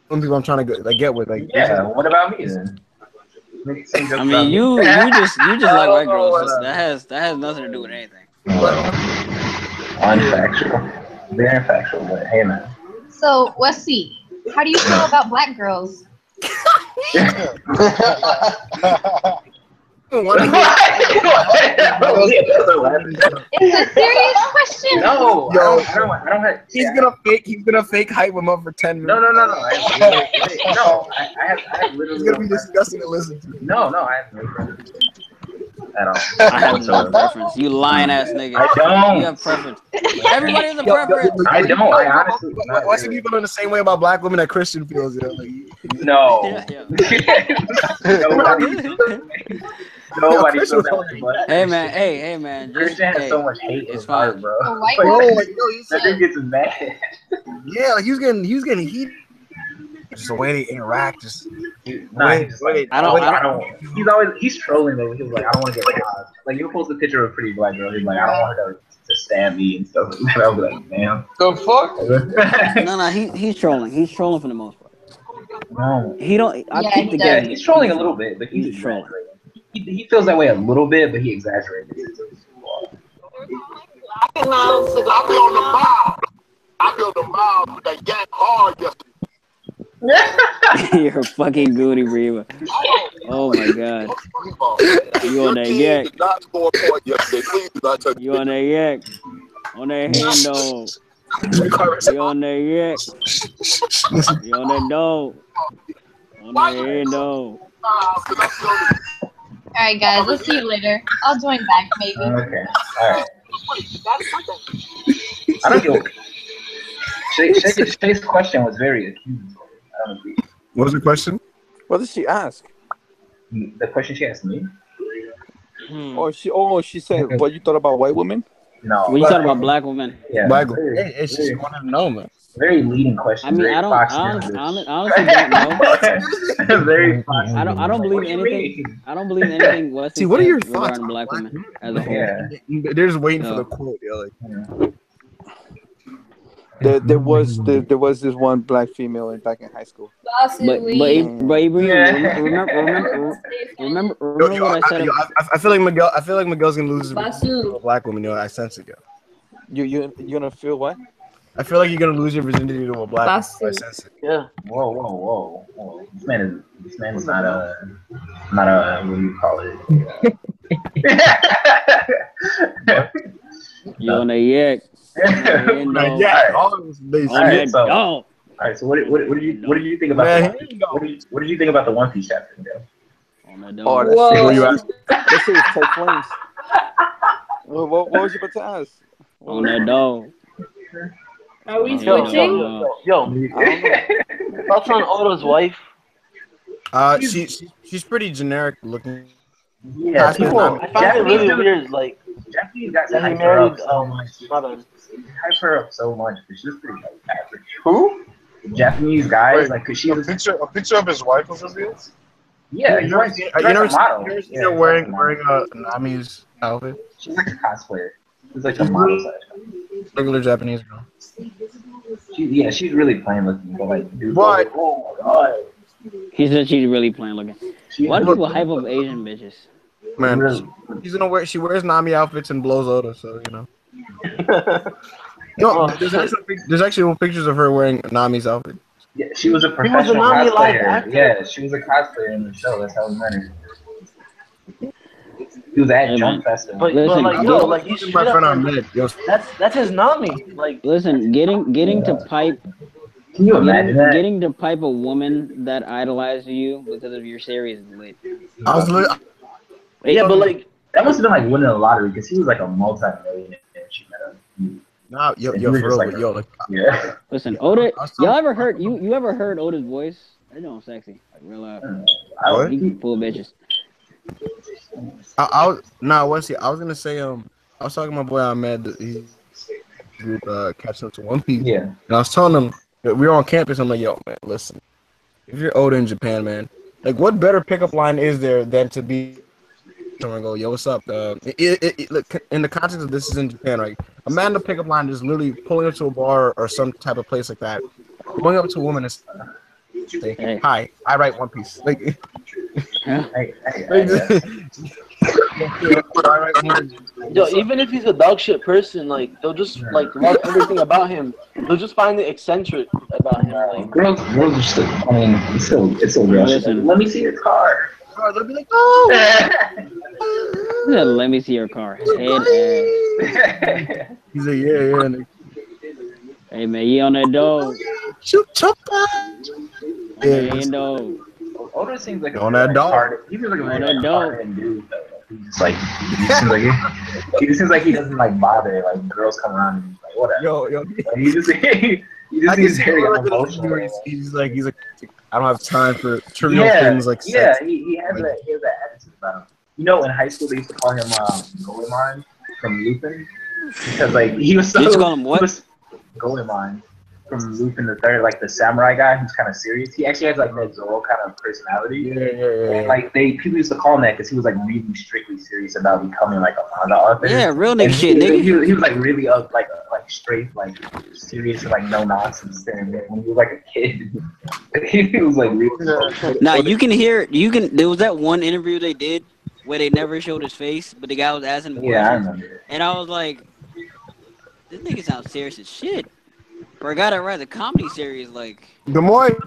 some people I'm trying to get with. Like, Yeah. What about me then? I mean, you just like white girls. That has nothing to do with anything. Unfactual. Very factual, but hey man. So, Wesley, how do you feel about black girls? It's a serious question. No, Yo, I don't have. he's gonna fake hype him up for 10 minutes. No. I have literally. It's gonna be disgusting to listen to. No, I have no preference at all. I have no preference. You lying ass nigga. I don't. You have preference. Everybody has a preference. I don't. I honestly. Why some people feel the same way about black women that Christian feels? You know, like, No. Yeah. Nobody feels that way, but Hey man. Christian has so much hate in his heart, bro. A white bro, girl. like, yo, That thing gets mad. yeah, like he was getting heat. Just the way they interact, just Nah, he's like, I don't. He's trolling though. He was like, I don't want to get robbed. Like you post a picture of a pretty black girl. He's like, I don't want her to stab me and stuff. And I was like, damn. The fuck? No. He's trolling. He's trolling for the most part. No. He don't. I Yeah, keep the he Yeah, game. he's trolling a little bit, but he's trolling. exaggerating. He feels that way a little bit, but he exaggerates it. I be on the mall. I be on the mall with that gang hard yesterday. You're a fucking goody Reba. Oh my god. You on that yak. Not score a point yesterday. Please do not touch You on that yak. On that hand dog. You on that yak. You on that dog. On that hand dog. Alright, guys, let's see you later. I'll join back, maybe. Okay. Alright. I don't know. Shay's question was very accusatory. I don't agree. what was the question? What did she ask? The question she asked me? She said what you thought about white women? No. When you talking about black women, Yeah. Black Very, hey, she just wanted to know, man. very leading question. I mean, very I don't. Fox I News. honestly don't know. Very Fox I don't News. believe What do you anything. mean? I don't believe anything Wesley See, what are your says thoughts regarding on black black women as a whole. Yeah. They're just waiting for No. the quote. Yeah, like, There was this one black female back in high school. But Ibrahim, remember yo, what I said. I feel like Miguel's gonna lose his Basu. to a black woman. Yo, I sense it, yo. You're gonna feel what? I feel like you're gonna lose your virginity to a black. Yeah. Whoa. This man is not a what do you call it? You on a yak? All right. So what did you think about what did you think about the One Piece chapter? Oh, that shit was tight flames. What was you about to ask? On that dog. Are we switching? Yo. Thoughts on Oda's wife? She's pretty generic looking. Yeah, I find it really weird. Like Japanese guys he hype her married. up so much. Hype her up so much, but she's pretty like average. Who? Japanese guys, Wait, like, cause she's a picture of his wife was revealed. Yeah, you never seen her wearing Nami's outfit? She's like a cosplayer. She's like a model. Regular Japanese girl. She's really plain looking. But like, dude, what? Oh my god. He said she's really plain looking. Why do people hype up Asian bitches? Man, she wears Nami outfits and blows Oda, so you know. No, there's actually pictures of her wearing Nami's outfit. Yeah, she was a professional cosplayer. Yeah, she was a cosplayer in the show. That's how we met her. He was at Jump Festival. But like he's my friend Ahmed. That's his Nami. Like, listen, getting to pipe. Can you imagine that? Getting to pipe a woman that idolizes you because of your series is lit. Yeah, but like that must have been like winning the lottery because he was like a multi-millionaire. She met him. Nah, for real, yeah. Listen, Oda, y'all ever heard you ever heard Oda's voice? I know I'm sexy, like real loud. He full of bitches. I was gonna say I was talking to my boy Ahmed. He group catching up to One Piece. Yeah. And I was telling him that we were on campus. I'm like, yo, man, listen, if you're Oda in Japan, man, like, what better pickup line is there than to be someone go, yo, what's up? Look, in the context of this is in Japan, right? A man to pickup line is literally pulling up to a bar or some type of place like that, going up to a woman and say, hi, I write One Piece. Like, yo, even if he's a dog shit person, like, they'll just like love everything about him. They'll just find it eccentric about him. Like, girls are still. I mean, it's still girl shit. Let me see your car. They'll be like, oh. Let me see your car. Head ass. He's like, yeah. Hey man, you on that dog? Shoot, yeah, dog. Oda seems like on that dog. He seems like a dog dude. He's like, he seems like he doesn't like bother like girls come around and he's like whatever. Yo. Like, he just seems very emotional. He's like, I don't have time for trivial things like sex. He has that attitude about him. You know, in high school they used to call him Goemon from Lupin because like he was so. You used to call him what? Goemon from Lupin the Third, like the samurai guy who's kind of serious. He actually has like that Zoro kind of personality. Yeah. And, like people used to call him that because he was like really strictly serious about becoming like a manga author. Yeah, real nigga shit, nigga. He was like really like straight, like serious and like no nonsense thing. When he was like a kid, he was like really. Nah, you can hear. There was that one interview they did where they never showed his face, but the guy was asking him questions. Yeah, I remember. And I was like, this nigga sounds serious as shit. For a guy that writes a comedy series, like. Good morning.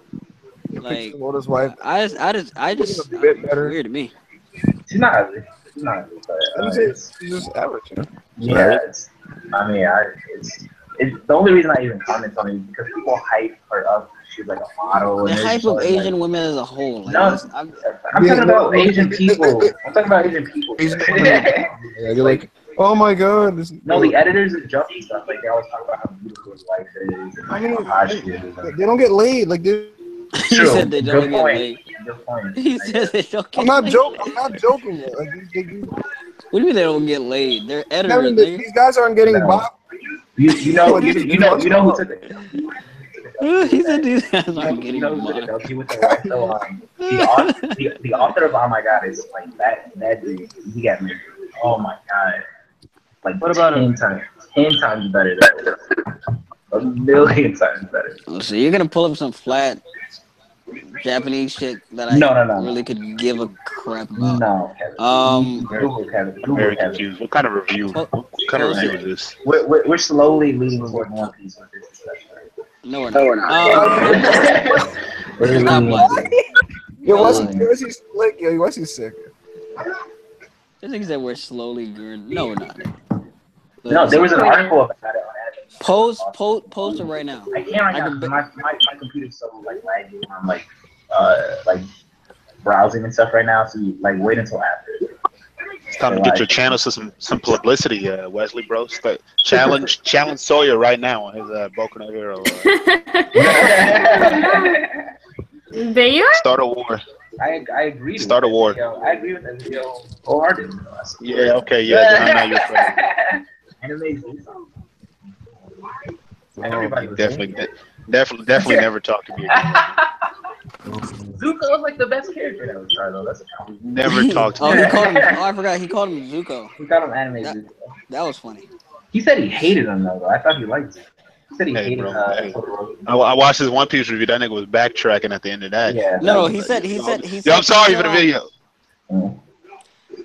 Like, Oda's wife. I just it's weird to me. She's not ugly. She's just average. You know? Yeah, the only reason I even comment on it is because people hype her up. She's like a model. The hype of Asian women as a whole. Like, no, I'm talking about Asian people. I'm talking about Asian people. You're like, oh my god. No, the editors of Jump and stuff, like they always talk about how beautiful his wife is and like, how hot she is. They don't get laid. Like, they. He said they don't get laid. Good point. He said they don't get I'm not laid. joking. Like, What do you mean they don't get laid? They're editors. These guys aren't getting bop. You know who took it. He said these guys aren't getting bop. The author of Oh My God is like that dude. He got married. Oh my god. Like, what about 10 times better than that. A million times better. So you're gonna pull up some flat Japanese shit that I really could give a crap about. No, Kevin. Google I'm very confused. What kind of review? What kind of review is this? We're slowly leading toward One Piece with this discussion. No, we're not. Yo, why is he slick? Yo, why is he sick? This nigga said we're slowly going. No, we're not. No, there was an article about it on Post it right now. I can't right now. My computer's so like laggy when I'm like browsing and stuff right now. So like wait until after. It's time to get your channel some publicity, Wesley, bro. Challenge Sawyer right now on his Boku no Hero. They are? Start a war. I agree. Start a war. I agree with that video wholeheartedly. Yeah. Okay. Yeah. Then I know you're funny. Anime. Everybody definitely never talk to me again. Zuko was like the best character that was Charlo. That's a Never talk to me. He called him. Oh, I forgot. He called him Zuko. He called him Anime Zuko. That was funny. He said he hated him though. I thought he liked it. He said he hated I watched his One Piece review. That nigga was backtracking at the end of that. Yeah. No, he said. Yo, I'm sorry for the video.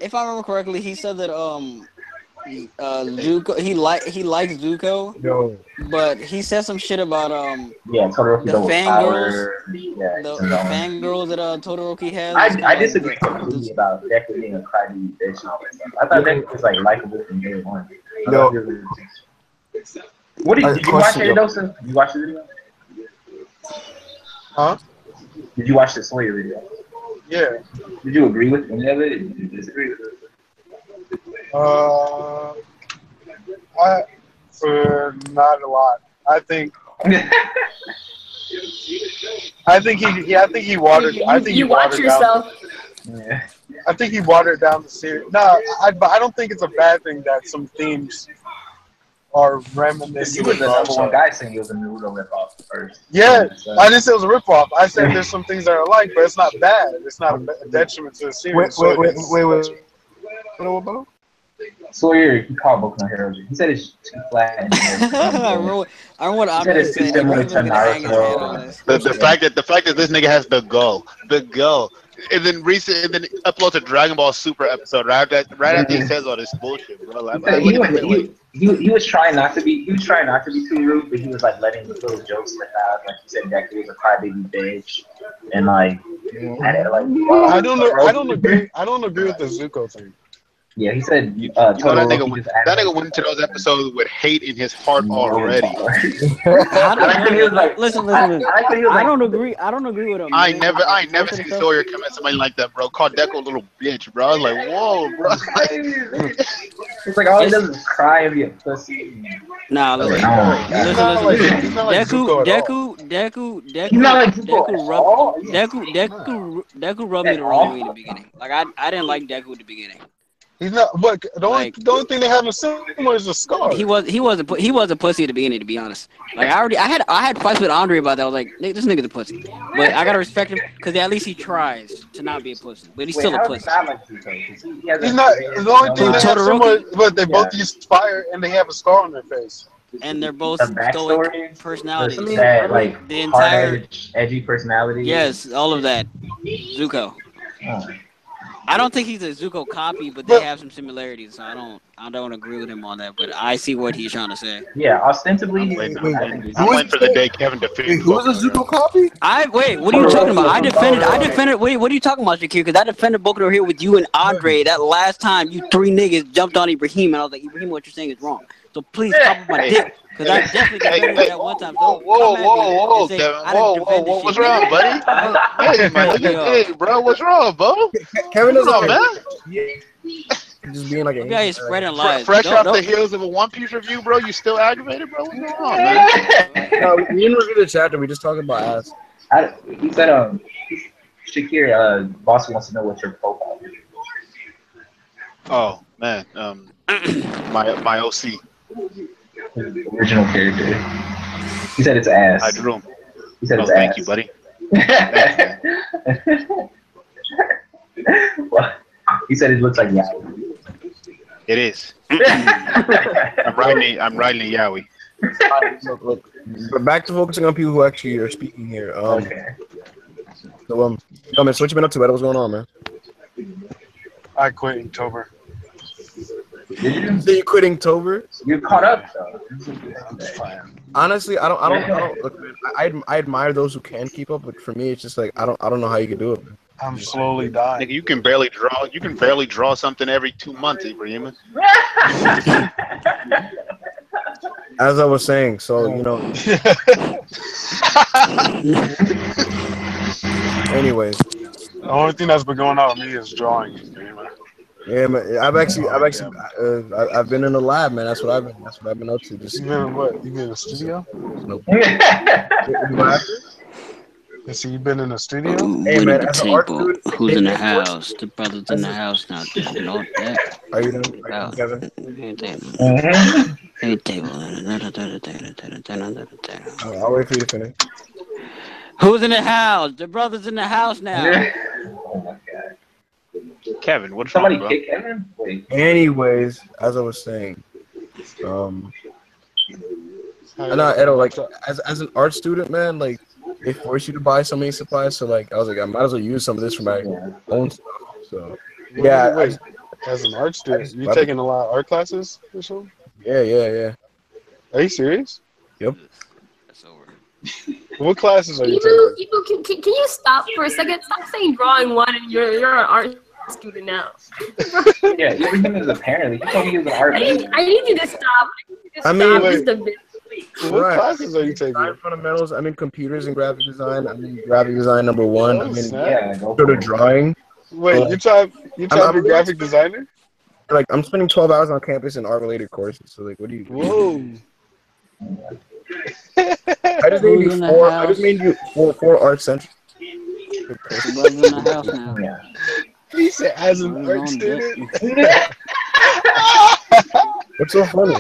If I remember correctly, he said that Zuko he likes Zuko. No. But he said some shit about Todoroki the fangirls. The fangirls that Todoroki has. I disagree completely about Deku being a crybaby bitch and all that stuff. I thought Deku was like likable from day one. No. What did you watch it, Dawson? Did you watch the video? Huh? Did you watch the Sawyer video? Yeah. Did you agree with any of it? Did you disagree with it? Not a lot. I think he watered. You watch yourself. Yeah. I think he watered down the series. No, I don't think it's a bad thing that some themes are reminiscent. You were the number one guy saying it was a Naruto ripoff first. Yeah, I didn't say it was a ripoff. I said there's some things that are alike, but it's not bad. It's not a detriment to the series. Wait. What? Sawyer, he called Boku no Hero. He said it's too flat. I remember what I'm said it's too similar to Naruto. The fact that this nigga has the goal, and then uploads a Dragon Ball Super episode right after he says all this bullshit, bro. He was trying not to be too rude, but he was like letting little jokes slip out. Like he said, Deku was a crybaby bitch, and like, I don't agree with the Zuko thing. Yeah, he said that nigga went into those episodes with hate in his heart already. Listen. I don't agree with him. I ain't never seen Sawyer come at somebody like that, bro. Called Deku a little bitch, bro. I was like, whoa, bro. It's like all he does is cry and be a pussy. Nah, listen. Deku. He's not like Deku rubbed me the wrong way in the beginning. Like I didn't like Deku at the beginning. He's not. But the only thing they have in similar is the scar. He was a pussy at the beginning, to be honest. Like I had fights with Andre about that. I was like, this nigga's a pussy. But I gotta respect him because at least he tries to not be a pussy. But he's still a pussy. He's not. The only thing they have similar, but they both use fire and they have a scar on their face. And they're both stoic personalities. The entire edgy personality. Yes, all of that. Zuko. I don't think he's a Zuko copy, but they have some similarities. So I don't agree with him on that, but I see what he's trying to say. Yeah, ostensibly. I'm waiting for the day Kevin defends. Who's a Zuko copy? Wait, what are you talking about? I defended. Wait, what are you talking about, Shakir? Because I defended Boku no Hero with you and Andre that last time you three niggas jumped on Ibrahim, and I was like, Ibrahim, what you're saying is wrong. So please come with my dick. Because I definitely defended that one time. Whoa, Kevin. Whoa, what's wrong, buddy? Hey, bro, what's wrong, bro? Kevin is on, man. Just being like a guy is spreading lies. Fresh off the heels of a One Piece review, bro. You still aggravated, bro? What's going on, man? No, we didn't review the chapter. We just talking about ass. He said, Shakir, boss wants to know what your profile is. Oh man, my OC. His original character. He said it's ass. I drew him. He said it's thank ass. you, buddy. Well, he said it looks like Yaoi. It is. I'm riding a Yaoi. Look. But back to focusing on people who actually are speaking here. Okay. So man, so what you been up to, man? What's going on, man? I quit in October. So you quit in October? You caught up though. Honestly, I don't. Look, man, I admire those who can keep up, but for me, it's just like I don't know how you can do it. Man. I'm slowly dying. Nigga, you can barely draw. You can barely draw something every 2 months, Ibrahim. As I was saying, so you know. Anyways, the only thing that's been going on with me is drawing. Yeah, man. I've been in the lab, man. That's what I've been up to. Just you been in what? You been in the studio? Nope. So you been in the studio? Hey man, as an art student, who's in the house? The brothers in the house now. You know that? Are you done, Kevin? I'll wait for you to finish. Who's in the house? The brothers in the house now. Oh my god. Kevin, what's Somebody wrong, kick Kevin? Wait. Anyways, as I was saying, Edo, like as an art student, man, like they force you to buy so many supplies. So like I was like, I might as well use some of this for my own stuff. So yeah. Wait, as an art student, you taking a lot of art classes or something? Yeah. Are you serious? Yep. What classes are you taking? Can you stop for a second? Stop saying drawing one and you're an art student now. Yeah, even as a parent, you told me he was an art. I need you to stop. What classes are you taking? Design fundamentals. I'm in computers and graphic design. I'm in graphic design number 1. I'm in sort of drawing. Wait, you try to be graphic designer? Like I'm spending 12 hours on campus in art related courses. So like, what do you? Whoa. I just made you four art central. He said, as an art student. What's so funny?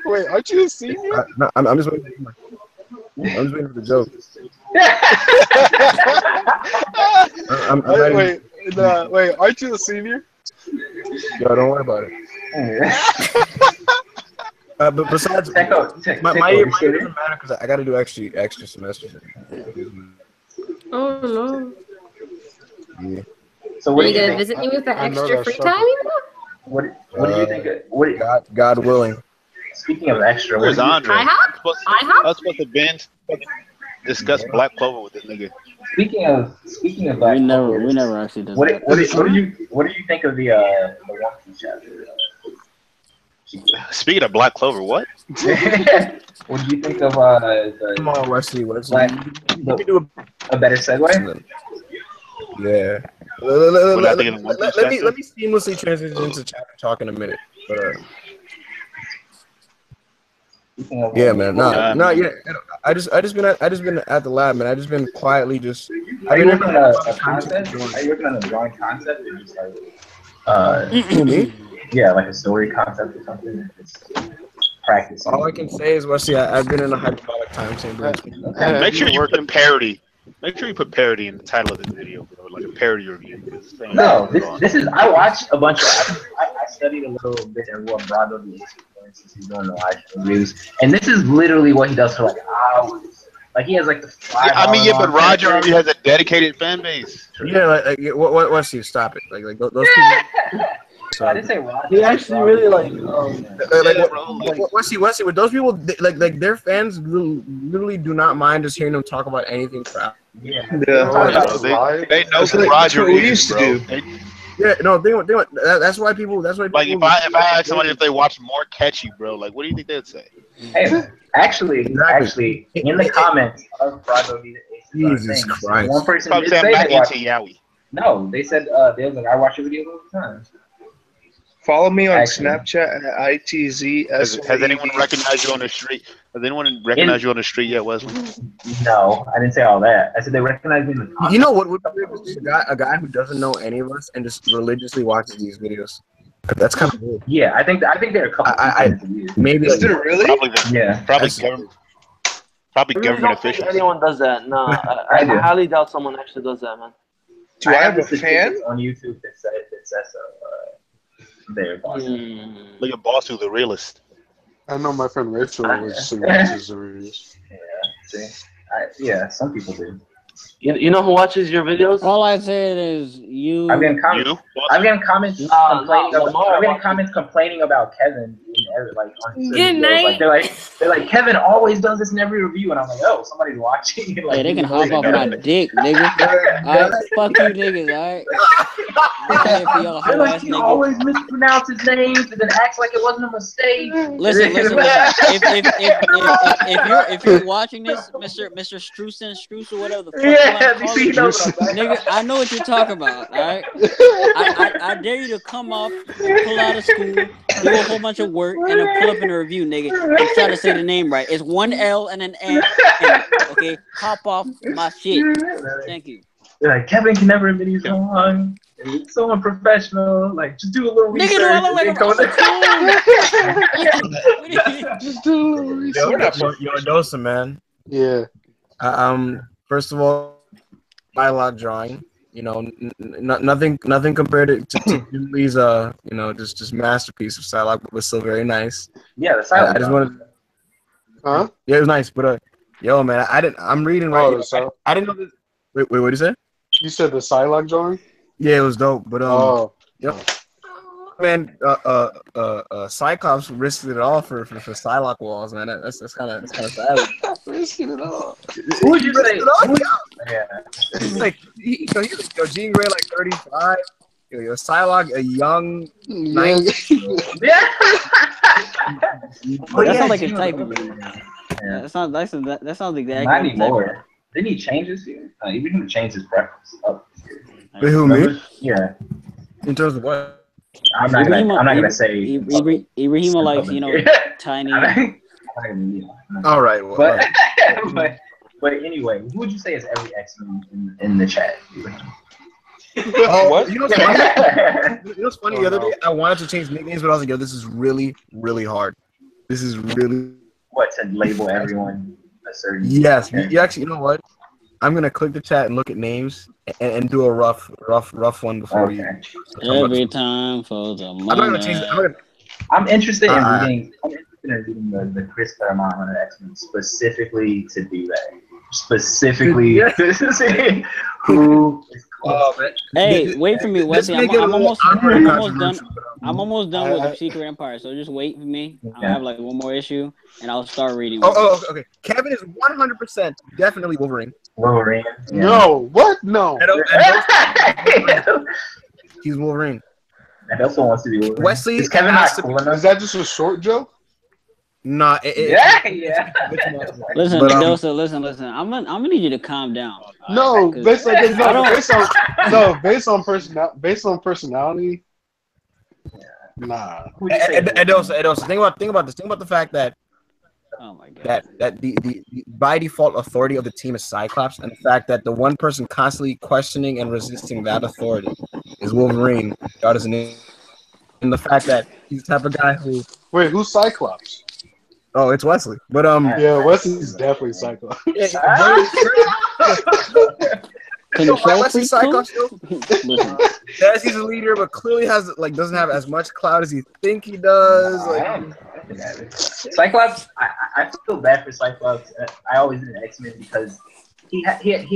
Wait, aren't you a senior? No, I'm just waiting. I'm just waiting for the joke. Wait, aren't you a senior? Yo, don't worry about it. But besides, my year doesn't matter because I got to do extra semesters. Oh no. Yeah. So what are do you you gonna visit me with the extra free time? What do you think? God willing. Speaking of extra, where's Andre? I was supposed to discuss Black Clover with this nigga. Speaking of Black Clover, we never actually did that. What do you think of the One Piece chapter? Speaking of Black Clover, what? What do you think of Come on, Wesley. a better segue? Yeah. Let me seamlessly transition into chapter talk in a minute. Yeah, man. Yeah. I just been at the lab, man. I just been quietly just. Are you working on a concept? Are you working on a drawing concept or just like me? Yeah, like a story concept or something. Just practice. All I can say is, Wesley, I've been in a hyperbolic time chamber. Make sure you put parody. Make sure you put parody in the title of this video, bro, like a parody review. No, this is. I watched a bunch of. I studied a little bit of what Brado did since he's doing the live reviews, and this is literally what he does for like hours. Like he has like the 5 but Roger already has a dedicated fan base. Yeah, like what Wesley, stop it. Like those people. So I didn't say Roger. He actually really like Wesley, with those people, like their fans literally do not mind just hearing them talk about anything crap. Yeah. They know what Roger used to do. Yeah, no, that's why people. Like if I ask somebody if they watch More Catchy, bro, like what do you think they'd say? Hey, actually, in the comments of Brado, Jesus Christ, one person probably did say say I'm they not into Yowie. No, they said they was like, I watch your videos all the time. Follow me on Snapchat at ITZ. Has anyone recognized you on the street? Has anyone recognized you on the street yet, Wesley? No, I didn't say all that. I said they recognized me in the comments. You know what would be a guy who doesn't know any of us and just religiously watches these videos. That's kind of weird. Yeah, I think there are a couple. Maybe. Is it really? Probably yeah. Probably government officials. Anyone does that? No, I highly doubt someone actually does that, man. Do I have a fan on YouTube that says so? There, boss. Look at Boss, who's the realist. I know my friend Rachel was some watches the reviews. Yeah, see, yeah, some people do. You know who watches your videos? All I said is you. I'm getting comments. I'm getting comments complaining about Kevin in every, like on Good night. Like, they're like Kevin always does this in every review, and I'm like, oh, somebody's watching. Like, Hey, they can hop off my dick, nigga. Alright, fuck you niggas, alright? Like he always mispronounces names and then acts like it wasn't a mistake. Listen. If you're watching this, Mr. Struce or whatever the fuck you want to call it, nigga, I know what you're talking about. All right, I dare you to come off, pull out of school, do a whole bunch of work, and then pull up in a review, nigga, and try to say the name right. It's one L and an N. Okay, hop off my shit. Thank you. Like Kevin can never admit he's wrong. It's so unprofessional. Like, just do a little research. Nigga, do I look like Just do a little research. Yo, Dosa, man. Yeah. First of all, dialogue drawing. You know, nothing compared to Lee's just masterpiece of dialogue, but was still very nice. Yeah, the dialogue. I just wanted. Huh? Yeah, it was nice, but yo, man, I'm reading right now. I didn't know this. Wait, what did you say? You said the Psylocke drawing? Yeah, it was dope, but man, Cyclops risked it all for Psylocke walls, man. That's kind of sad. Risking it all. Who would you say? Yeah, he's like Jean Grey like 35. Yo, Psylocke a young 19. Yeah. That sounds like his type. Yeah, that sounds exactly. Not anymore. Didn't he change his here? He didn't change his preference up here. Wait, who, me? Yeah. In terms of what? I'm not gonna say. Ibrahima likes, tiny. All right. Well, but anyway, who would you say is every X-Men in the chat? What? You know what's funny? The other day, I wanted to change nicknames, but I was like, yo, this is really, really hard. This is really... What, to label everyone a certain... Yes. You actually, you know what? I'm going to click the chat and look at names and do a rough one before you... Every time for the money. I'm not going to change it. I'm interested in reading the Chris Claremont on X-Men specifically to do that. Specifically to see who is close. Hey, wait for me, Wesley. I'm almost done with the Secret Empire, so just wait for me. I'll have like one more issue, and I'll start reading. Okay. Kevin is 100% definitely Wolverine. Wolverine? Yeah. No, what? No. He's Wolverine. And also wants to be Wolverine. Wesley is Kevin not cool enough? Is that just a short joke? Nah, yeah. Listen, Dosa, listen. I'm gonna need you to calm down. No, based on personality. Nah. Edosa, think about this. Think about the fact that oh my God. that the by default authority of the team is Cyclops, and the fact that the one person constantly questioning and resisting that authority is Wolverine. God is and the fact that he's the type of guy who who's Cyclops? Oh, it's Wesley. But yeah, Wesley's definitely Cyclops. Wesley Cyclops. Yes, he's a leader, but clearly doesn't have as much clout as you think he does. Cyclops, I feel bad for Cyclops. I always did X-Men because he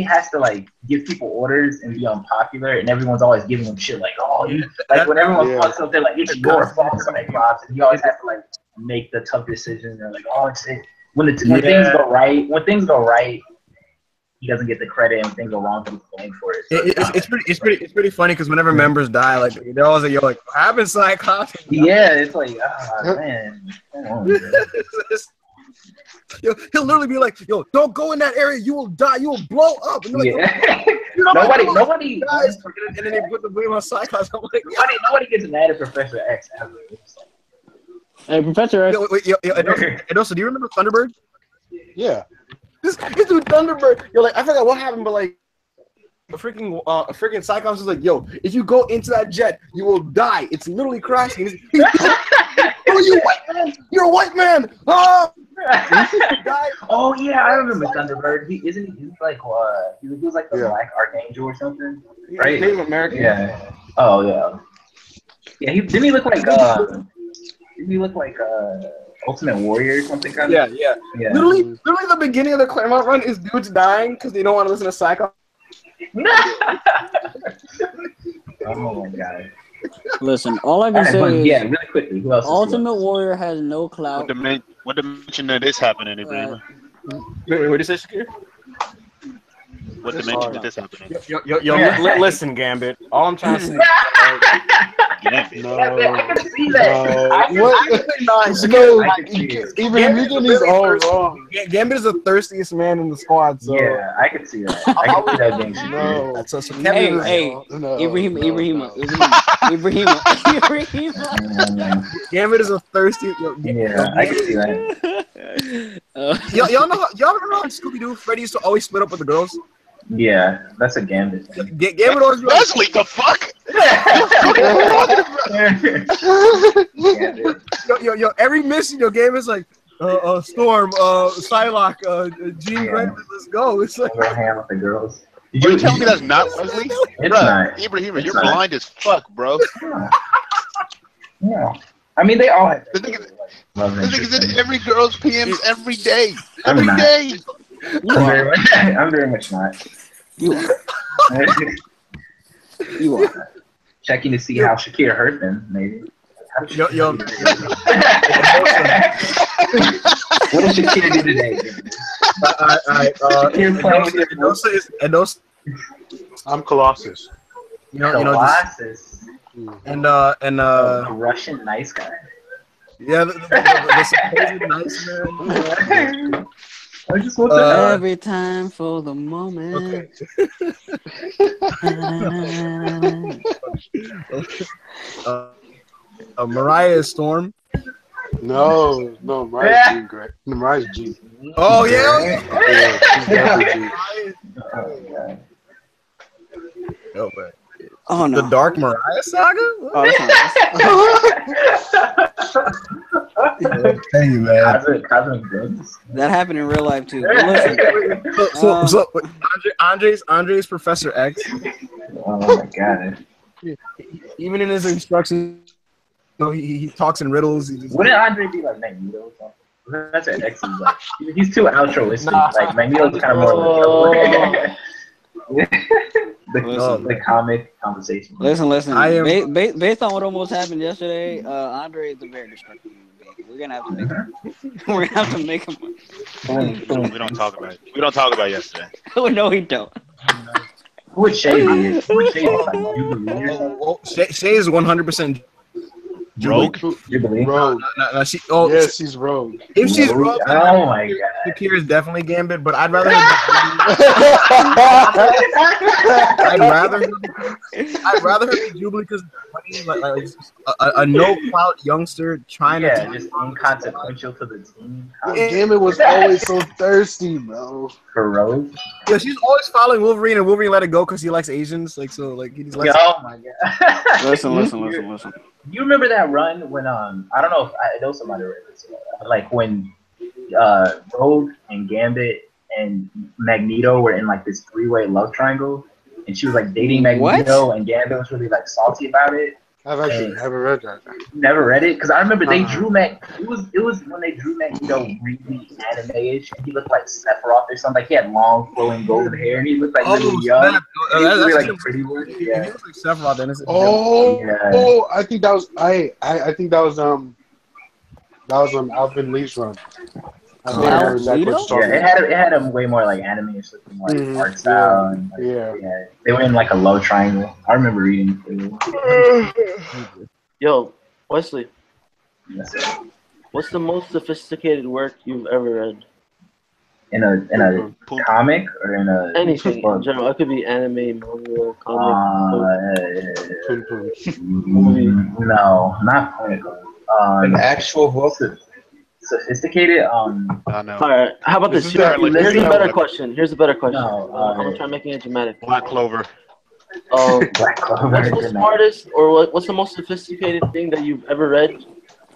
has to like give people orders and be unpopular, and everyone's always giving him shit like, when everyone fucks up, they're like, it's your fault, Cyclops, and he always has to like make the tough decisions. They're like, when things go right, he doesn't get the credit, and when things go wrong, he's blamed for it. So it's pretty funny because whenever members die, like they're always like, "Yo, like what happened, Cyclops?" Yeah, it's like, man. Yo, he'll literally be like, "Yo, don't go in that area. You will die. You will blow up." And like, nobody dies. And then they put the blame on Cyclops. I'm like, nobody gets mad at Professor X ever. Hey, Professor X. And also, do you remember Thunderbird? Yeah. This dude Thunderbird. Yo, like I forgot what happened, but like a freaking Cyclops is like, "Yo, if you go into that jet, you will die. It's literally crashing." Oh, you white man! You're a white man! Oh! Oh yeah, I remember Thunderbird. He was like the Black Archangel or something, right? Native American. Yeah. Oh yeah. Yeah. Didn't he look like Ultimate Warrior or something kind Yeah, of. yeah. Yeah. Literally, the beginning of the Claremont run is dudes dying because they don't want to listen to Psycho. Oh my god. Listen, all I can say is really quickly. Who else? Ultimate Warrior has no clout. What dimension did this happen in, Ibrahim? Wait, what did you say, Shakir? What dimension did this happen in? Listen, Gambit. All I'm trying to say. Gambit. No. I can see that. Even you these all wrong. Gambit is the thirstiest man in the squad. So. Yeah, I can see that. I can see that being No. So Hey, Ibrahim. Gambit is a thirsty. Yeah, I can see that. Y'all remember how Scooby Doo Freddy used to always split up with the girls? Yeah, that's a Gambit. Gambit always Leslie, the fuck? Yo, every mission, Gambit's like, Storm, Psylocke, Jean Grey, let's go. It's like go ham with the girls. You tell me that's not Leslie? It's Bruh, not. Ibrahim, you're blind as fuck, bro. Yeah. I mean, they all have. The thing is in every girl's PMs every day. I'm Every not. day. I'm very much not. You are. You are. Checking to see how Shakir hurt them, maybe. Yo. What did Shakir do today? Shakir playing with your I'm Colossus. Colossus. And a Russian nice guy. Yeah, the supposed nice man. I just want to every time for the moment. Mariah is Storm. No, Mariah's G. Great. Mariah's G. Oh yeah. She's definitely G. Oh, but Oh no. The Dark Mariah saga? Oh, Thank you, man. Cosmic Goods. that happened in real life too. But listen, So Andre's Professor X. Oh my god. Even in his instructions, he talks in riddles. Wouldn't Andre be like Magneto? Professor X is like he's too altruistic. Like Magneto's kind of more like the comic conversation. Listen. I am Based on what almost happened yesterday, Andre is a very destructive human being. We're gonna have to make him. We're gonna have to make him. We don't talk about it. We don't talk about yesterday. Oh no, he don't. Who would Shay be? Shay is 100% Rogue. Rogue. Yes, she's Rogue. If she's Rogue, oh my god, Shakir is definitely Gambit. But I'd rather. I'd rather her be Jubilee because like a no clout youngster trying to just inconsequential to the team. Gambit was always so thirsty, bro. For Rogue. Yeah, she's always following Wolverine, and Wolverine let it go because he likes Asians. Like so, like he just lets. Oh my god. Listen. You remember that run when I don't know if I know somebody read this, like when Rogue and Gambit and Magneto were in like this three-way love triangle, and she was like dating Magneto, and Gambit was really like salty about it. I've actually never read that. Never read it because I remember they drew It was when they drew Magneto really anime-ish, and he looked like Sephiroth or something. Like he had long flowing golden hair, and he looked like really young. He was really like pretty weird. Yeah. He looks like Sephiroth. And Oh, I think that was I think that was Alvin Lee's run. Yeah, it had him way more like anime-ish looking, like art style. And, like, they were in like a love triangle. I remember reading it. Yo, Wesley. Yes. What's the most sophisticated work you've ever read? In a comic or in a anything in general? It could be anime, manga, comic, movie. No, not comic. An actual book. Sophisticated. I know. All right. How about this? Here's a better question. No, I'm gonna try making it dramatic. Black Clover. Black Clover. What's the smartest, or what's the most sophisticated thing that you've ever read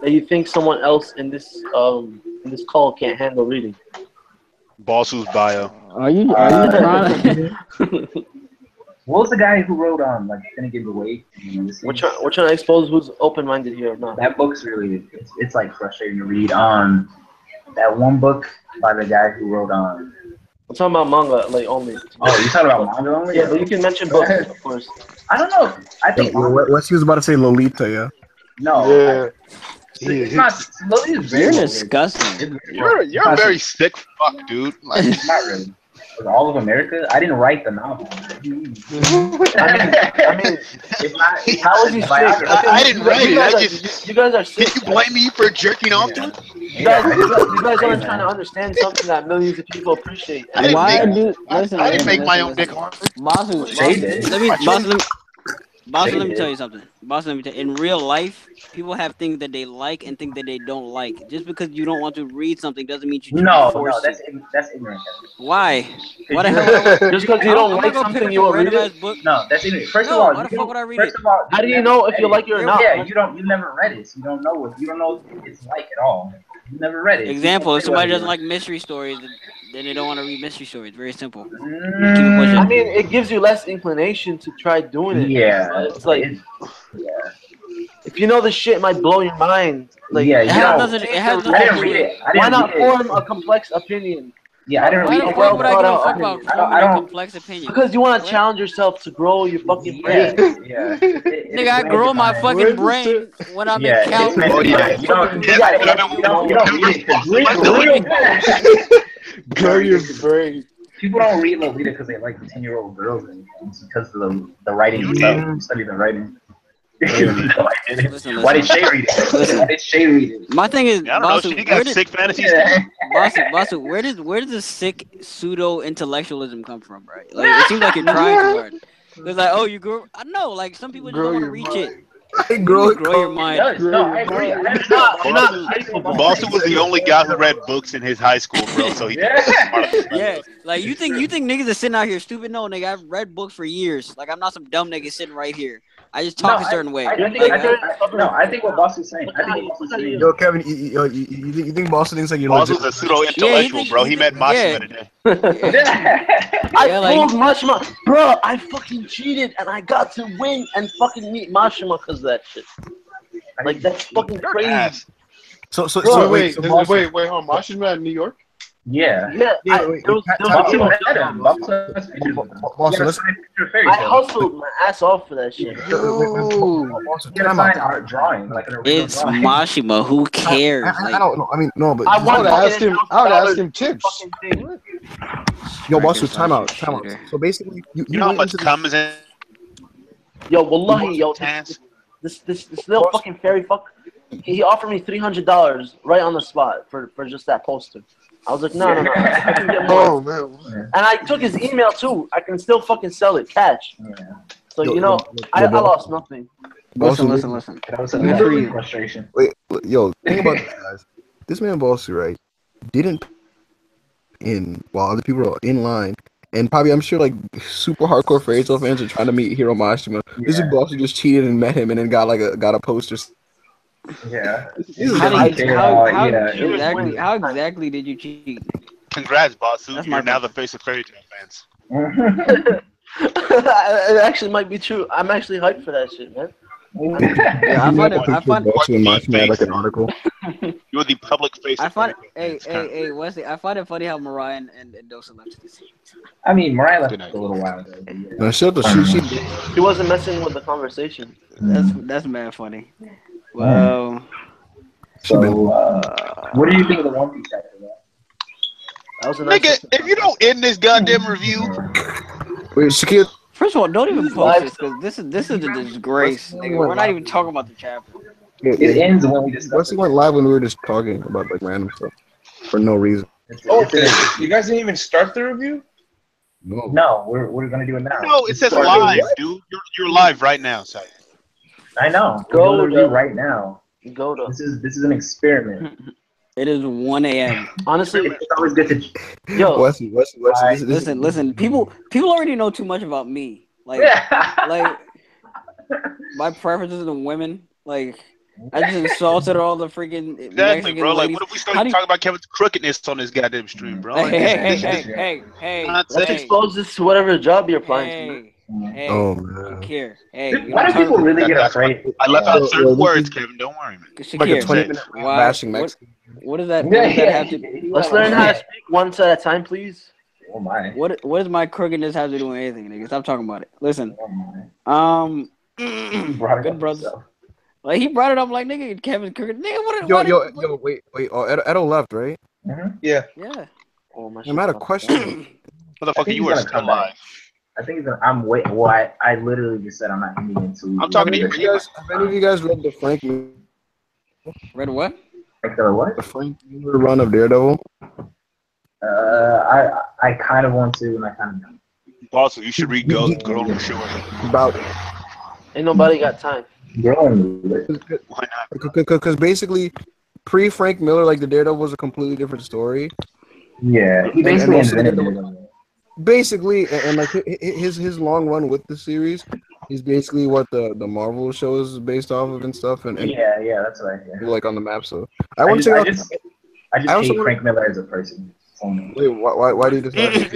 that you think someone else in this call can't handle reading? Bossu's bio. Are you trying? What was the guy who wrote like Gonna Give Away? We're trying to expose who's open-minded here or not. That book's really it's like frustrating to read. That one book by the guy who wrote I'm talking about manga, like only. Oh, you talking about manga only? Yeah, but you can mention books, of course. I don't know. I think what he was about to say, Lolita, yeah. No. Yeah. It's not. Lolita's very You're disgusting. You're a very sick fuck, dude. Like, it's not really. All of America. I didn't write the novel. I mean, it's not. How is he sick? I didn't write it. You guys are sick. Can you blame me for jerking off to it? You guys aren't trying to understand something that millions of people appreciate. I didn't make my own dick hard. Boss, let me tell you something. In real life, people have things that they like and things that they don't like. Just because you don't want to read something doesn't mean you should force it. That's ignorant. Why? What the hell? Just because you don't like something, you will read it? No, that's ignorant. First of all, why the fuck would I read it? How do you know if you like it or not? Yeah, you never read it. So you don't know what it's like at all. You never read it. Example: if somebody doesn't like mystery stories, then they don't want to read mystery stories. Very simple. I mean, it gives you less inclination to try doing it. Yeah, it's like, if you know the shit might blow your mind. Like, it has nothing to read it. Why not form a complex opinion? Yeah, I didn't read it. Why would I give a fuck about forming a complex opinion? Because you want to challenge yourself to grow your fucking brain. Yeah. Nigga, I grow my fucking brain when I'm in count. Oh yeah, you don't read it. Grow your brain. People don't read Lolita because they like 10-year-old girls and it's because of the writing itself. You study the writing. Why did Shay read it? Why did Shay read it? My thing is, I don't know. She got sick fantasies. Basu, where does this sick pseudo intellectualism come from, right? Like, it seems like you're trying to learn. It's like, oh, you grew. I know, like some people just don't want to reach it. Grow your mind. No, I agree. Boston was the only guy who read books in his high school, bro. So he yeah, like you think niggas are sitting out here stupid? No, nigga, I've read books for years. Like I'm not some dumb nigga sitting right here. I just talk a certain way. I think what Boss is saying. Yo, Kevin, you think Boston thinks like you're Boss was a pseudo intellectual, bro. He met Mashima today. I pulled Mashima, bro. I fucking cheated and I got to win and fucking meet Mashima because of that shit. Like that's fucking crazy. So wait, hold on. Mashima in New York? Yeah. I hustled my ass off for that shit. Art drawing, it's Mashima. Who cares? I don't know. I mean, no, but I would ask him tips. Yo, boss, time out. So basically, you know how much comes in. Yo, wallahi, this little fucking fairy fuck. He offered me $300 right on the spot for just that poster. I was like, no. I can get more. Oh, man. And I took his email too. I can still fucking sell it cash. So I lost nothing. Listen. That was a frustration. Wait, yo, think about this, guys. This man Bossu, right, didn't while other people are in line. And probably, I'm sure, like, super hardcore fairy tale fans are trying to meat Hiro Mashima. Yeah. This is Bossu just cheated and met him and then got a poster. Yeah. How exactly did you cheat? Congrats, Bossu. You're now the face of fairy tale fans. It actually might be true. I'm actually hyped for that shit, man. Yeah, I find like an article. You're the public face. Hey, Wesley. I find it funny how Mariah and Dosa left this. I mean, Mariah left a little while ago. No, she wasn't messing with the conversation. That's mad funny. Well, what do you think of the One Piece after that? Nigga, if you don't end this goddamn review, wait, Shakir. First of all, don't even post this because this is a disgrace. Nigga. We're not even talking about the chapter. It ends when we discuss. Wesley went live when we were just talking about like random stuff for no reason. You guys didn't even start the review? No, we're gonna do it now. No, it says live, dude. You're live right now, so. I know. Go to right now. Go to. This is an experiment. It is 1 a.m. Honestly, it's always good to. Yo, Wesley. Listen. People already know too much about me. Like my preferences in women. Like I just insulted all the freaking exactly, Mexican bro. Like, ladies. what if we start talking about Kevin's crookedness on this goddamn stream, bro? Like, Hey. Let's expose this to whatever job you're applying to. Hey, Oh man. Shakir. Hey, Why do people really get afraid? I left out certain words, Kevin. Don't worry, man. Like a Shakir, 20-minute bashing Mexican. what does that have to? Let's learn how to speak one at a time, please. Oh my. What does my crookedness have to do with anything, nigga? Stop talking about it. Listen, good brothers. Like he brought it up, like nigga, Kevin crooked. Nigga, Yo, wait. Oh, Edo left, right? Yeah. Yeah. Oh my. I had a question. Motherfucker, you are still alive. I think I'm waiting. Well, I literally just said I'm not ending into. I'm talking to you. Have any of you guys read the Frank? Read what? Like the what? The Frank Miller run of Daredevil. I kind of want to, and I kind of don't. Also, you should read Girl on the Shore. About Ain't nobody got time. Why not? Because basically, pre-Frank Miller, like the Daredevil was a completely different story. Yeah, he basically invented it. Basically, and like his long run with the series is basically what the Marvel show is based off of and stuff. And yeah, that's right. Yeah. Like on the map. So I want to say I just hate Frank Miller as a person. Wait, why do you dislike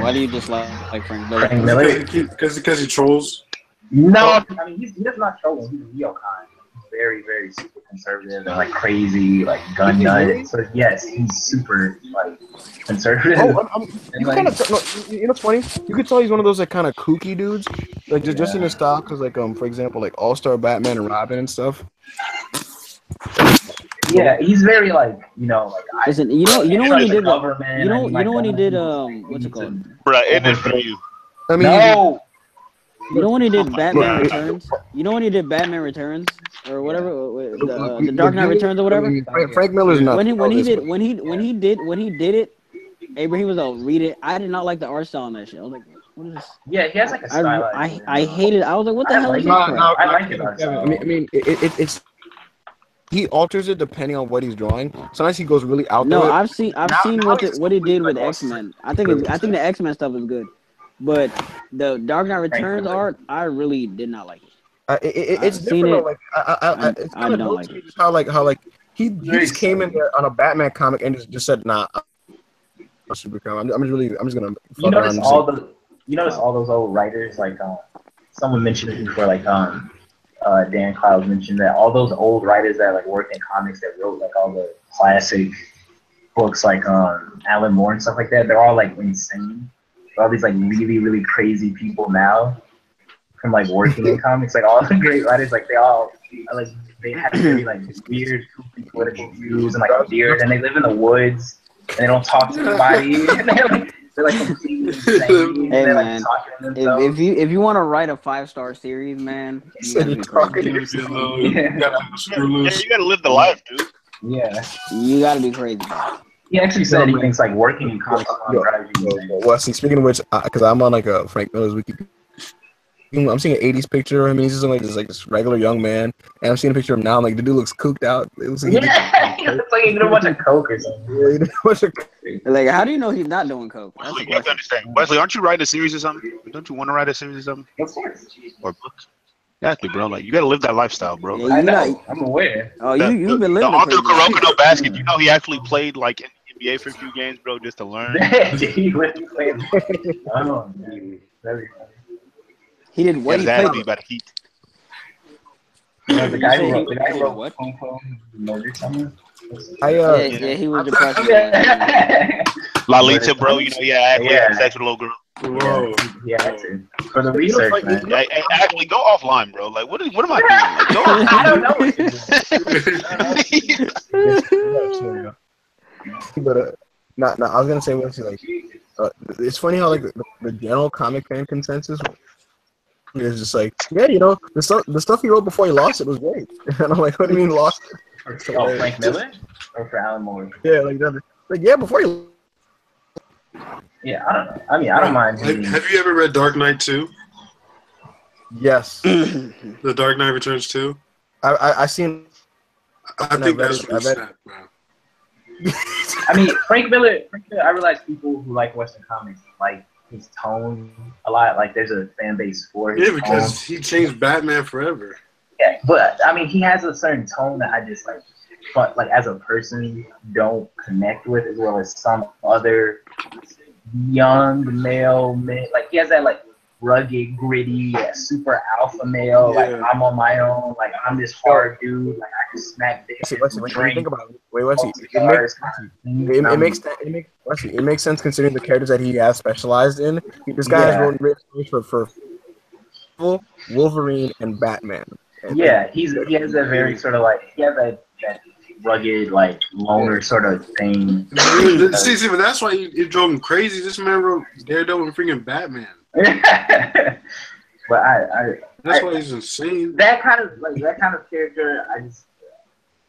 Why do you dislike Frank Miller? Frank Miller? Because he trolls. No, I mean he's not trolling. He's a neocon. Very, very super conservative and like crazy, like gun nut. So yes, he's super like conservative. You kind of, you know what's funny? You could tell he's one of those like kind of kooky dudes, like just in his style. Because like for example, like All-Star Batman and Robin and stuff. Yeah, he's very like Listen, you know when he did you know when he did what's it called? Bruh, it is for you. I mean, no. You know when he did Batman Returns? You know when he did Batman Returns or whatever, the Dark Knight Returns or whatever? Frank Miller's not. When he did it, Abraham was like, read it. I did not like the art style on that shit. I was like, what is this? Yeah, he has like a style. I hated it. I was like, what the hell is this? I like it. I mean, it's. He alters it depending on what he's drawing. Sometimes he goes really out there. No, I've seen what he did with X-Men. I think the X-Men stuff is good. But the Dark Knight Returns art, I really did not like it. It's different. Like it's kind of don't like it. how he just came in there on a Batman comic and just said, "Nah, I'm super calm. I'm just gonna." You notice all those old writers, like someone mentioned it before, like Dan Cloud mentioned that all those old writers that like worked in comics that wrote like all the classic books, like Alan Moore and stuff like that, they're all like insane. All these like really, really crazy people now from like working in comics, like all the great writers, like they all like they have very like weird, goofy political views and like a beard, and they live in the woods and they don't talk to anybody. And they're like completely insane. Hey they're, man, like, if you want to write a 5-star series, man, you gotta live the life, dude. Yeah, you gotta be crazy. He actually said he thinks like working in comics. Wesley, speaking of which, because I'm on like a Frank Miller's wiki, I'm seeing an '80s picture of him. And he's just like this regular young man, and I'm seeing a picture of him now. I'm like, the dude looks cooked out. It looks like he looks like he did a bunch of coke or something. Yeah, he did a bunch of like, how do you know he's not doing coke? Wesley, you have to understand. Wesley, aren't you writing a series or something? Don't you want to write a series or something? Of course. Or books? Exactly, bro. Like you gotta live that lifestyle, bro. Yeah, I know. I'm aware. Oh, you've been living the author of Kuroko no Basket. You know he actually played like in the NBA for a few games, bro, just to learn. He literally played. Oh, very funny. He did what? He played about the Heat. The guy who wrote what? Murder Summer. Yeah, he was depressed. Lalita, bro, you know, had sex with a little girl. Whoa. Yeah, for the research, man. Hey, actually, go offline, bro. Like, what am I doing? Like, go I don't know. But I was gonna say, like, it's funny how like the general comic fan consensus is just like, yeah, you know, the stuff he wrote before he lost it was great. And I'm like, what do you mean lost it? Oh, Frank Miller or for Alan Moore? Yeah, like yeah, before he. Yeah, I don't know. I mean, I don't mind. Have you ever read Dark Knight 2? Yes. The Dark Knight Returns 2? I seen. I think that's really sad, man. I mean, Frank Miller, I realize people who like Western comics like his tone a lot. Like, there's a fan base for his Yeah, because he changed Batman forever. Yeah, but, I mean, he has a certain tone that I just, like, but, like, as a person, don't connect with as well as some other young male men. Like, he has that, like, rugged, gritty, super alpha male. Like I'm on my own. Like I'm this hard dude. Like I can smack this. Think about it. Wait, Wesley, it makes sense considering the characters that he has specialized in. This guy has written great stories for Wolverine and Batman. Yeah, he has that very sort of like that rugged like loner sort of thing. See, but that's why it drove him crazy. This man wrote Daredevil and freaking Batman. But that's why he's insane. That kind of character,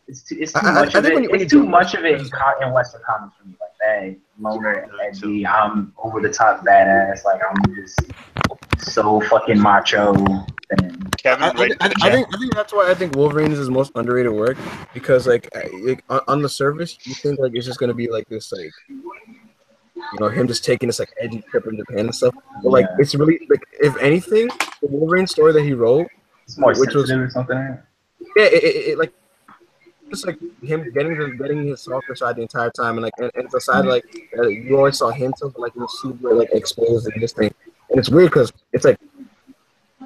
it's too much of it. It's too much of it in Western comics for me. Like that loner and edgy. I'm over the top badass. Like I'm just so fucking macho. I think that's why I think Wolverine is his most underrated work, because like on the surface you think like it's just gonna be like this like, you know, him just taking this like edgy trip in Japan and stuff, but like it's really like, if anything, the Wolverine story that he wrote, it's more sensitive or something. Yeah, it like just like him getting his softer side the entire time, and like and it's a side like you always saw hints of, like you see where like exposed in this thing, and it's weird because it's like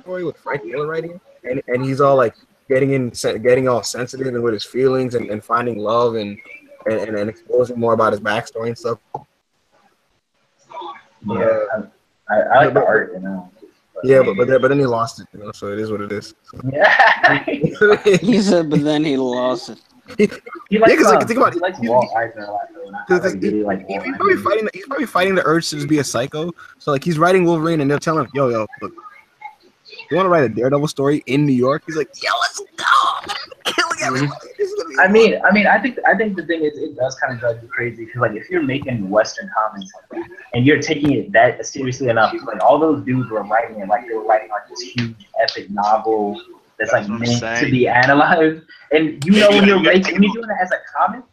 with Frank Miller writing, and he's all like getting all sensitive and with his feelings and finding love and exposing more about his backstory and stuff. Yeah, I like the art, you know. Yeah, but then he lost it, you know. So it is what it is. Yeah. He said, but then he lost it. He likes, like, think about it. He likes Walt Eisner a lot. He's probably fighting the urge to just be a psycho. So like he's writing Wolverine, and they'll tell him, yo, look, you want to write a Daredevil story in New York? He's like, yo, let's go. I'm killing everybody. I mean, I think the thing is, it does kind of drive you crazy because like if you're making Western comics and you're taking it that seriously enough, like all those dudes were writing it like they were writing like this huge epic novel that's like meant to be analyzed. And you know when you're doing it as a comic,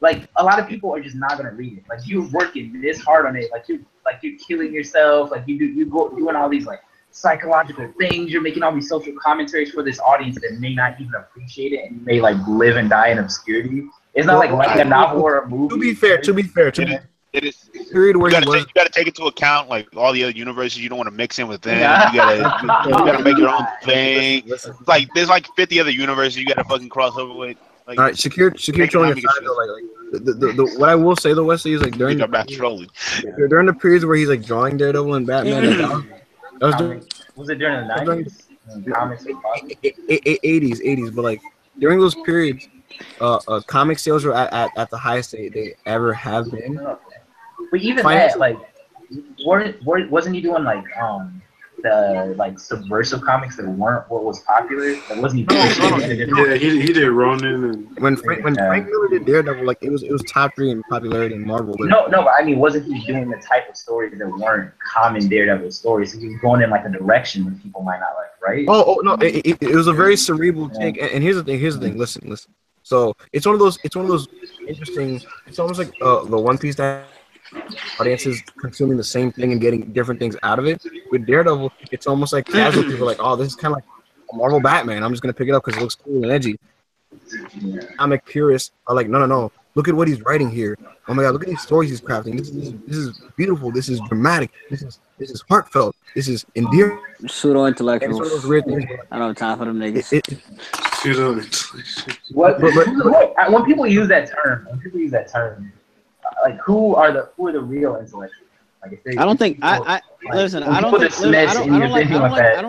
like a lot of people are just not gonna read it. Like you're working this hard on it, like you're killing yourself, like you go doing all these like psychological things, you're making all these social commentaries for this audience that may not even appreciate it, and you may like live and die in obscurity. It's not like writing a novel or a movie. To be fair, it is. Period where you gotta take into account like all the other universes. You don't want to mix in with them. You gotta make your own thing. Like there's like 50 other universes you gotta fucking cross over with. Like, all right, Shakir trolling aside, though, like the what I will say though, Wesley, is like during the periods where he's like drawing Daredevil and Batman. Was it during the 90s? Comics 80s, but like during those periods, comic sales were at the highest they ever have been. But even that, like, wasn't he doing like the like subversive comics that weren't what was popular? Like, wasn't he? Yeah, he did Ronin and when Frank Miller did Daredevil, like it was top 3 in popularity in Marvel. No, but I mean, wasn't he doing the type of stories that weren't common Daredevil stories? So he was going in like a direction that people might not like, right? Oh no, it was a very cerebral take. And here's the thing. Listen. So it's one of those interesting. It's almost like the One Piece that audiences consuming the same thing and getting different things out of it. With Daredevil, it's almost like casual people are like, oh, this is kind of like a Marvel Batman. I'm just gonna pick it up because it looks cool and edgy. Comic purists are like, no. Look at what he's writing here. Oh my god, look at these stories he's crafting. This is beautiful. This is dramatic. This is heartfelt. This is endearing. Pseudo intellectuals. I don't have time for them niggas. When people use that term, like who are the real intellectuals? Like I don't think I listen. I don't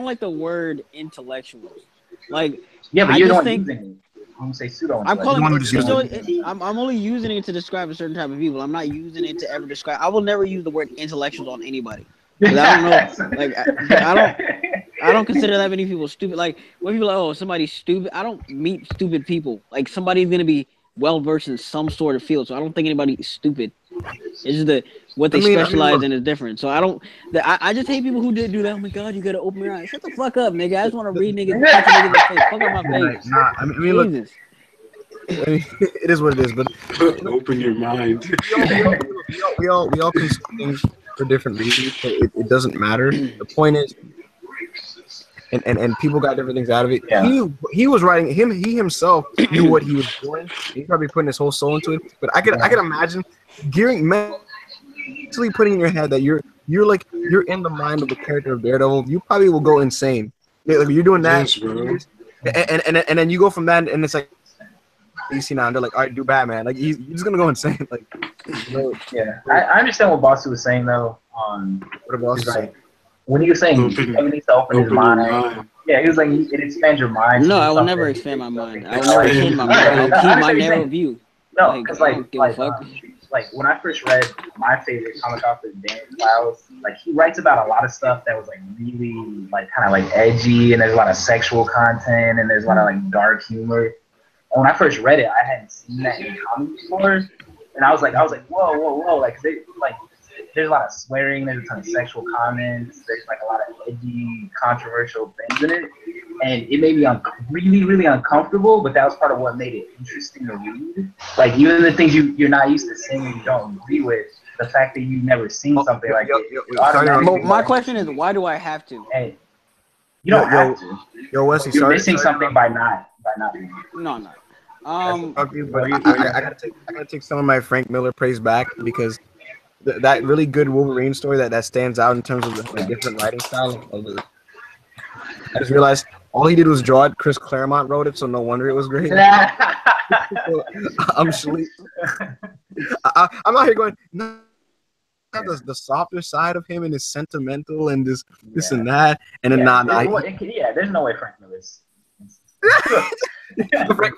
like the word intellectuals. Like yeah, but you don't think. When you say pseudo, I'm only using it to describe a certain type of people. I'm not using it to ever describe. I will never use the word intellectuals on anybody. I don't know. Like I don't consider that many people stupid. Like when people are like, oh, somebody's stupid. I don't meet stupid people. Like somebody's gonna be well versed in some sort of field. So I don't think anybody's stupid. It's just what they specialize in is different. So I just hate people who did do that. Oh my god, you gotta open your eyes. Shut the fuck up, nigga. I just want to read niggas. Punch a nigga in the face. Fuck up my face. Nah, I mean, look, it is what it is. But open your mind. we all consume things for different reasons. So it doesn't matter. The point is, and people got different things out of it. Yeah. He was writing. He himself knew what he was doing. He's probably putting his whole soul into it. But I can imagine mentally putting in your head that you're you're in the mind of the character of Daredevil, you probably will go insane. Like you're doing that, and then you go from that, and it's like DC now, and they're like, all right, do Batman. Like you're just gonna go insane. Like, yeah, I understand what Bossy was saying though. What Bossy like when he was saying he needs to open his mind. Yeah, he was like it expands your mind. No, I will never expand my mind. I will never change my mind. I'll keep my narrow view. No, because like when I first read my favorite comic author, Dan Clowes, like he writes about a lot of stuff that was like really like kind of like edgy, and there's a lot of sexual content, and there's a lot of like dark humor. And when I first read it, I hadn't seen that in comics before, and I was like, whoa, like there's a lot of swearing, there's a ton of sexual comments, there's like a lot of edgy, controversial things in it, and it made me really, really uncomfortable. But that was part of what made it interesting to read. Like even the things you're not used to seeing and you don't agree with, the fact that you've never seen something like it. My question is, why do I have to? Hey, you don't have to. Wesley, you're missing something by not. No, I'm not. I gotta take some of my Frank Miller praise back because that really good Wolverine story that stands out in terms of the different writing style of it. I just realized all he did was draw it. Chris Claremont wrote it, so no wonder it was great. I'm sleep. I'm not here going. No, the softer side of him and his sentimental and this and that, and then there's no way Frank Miller's. Frank,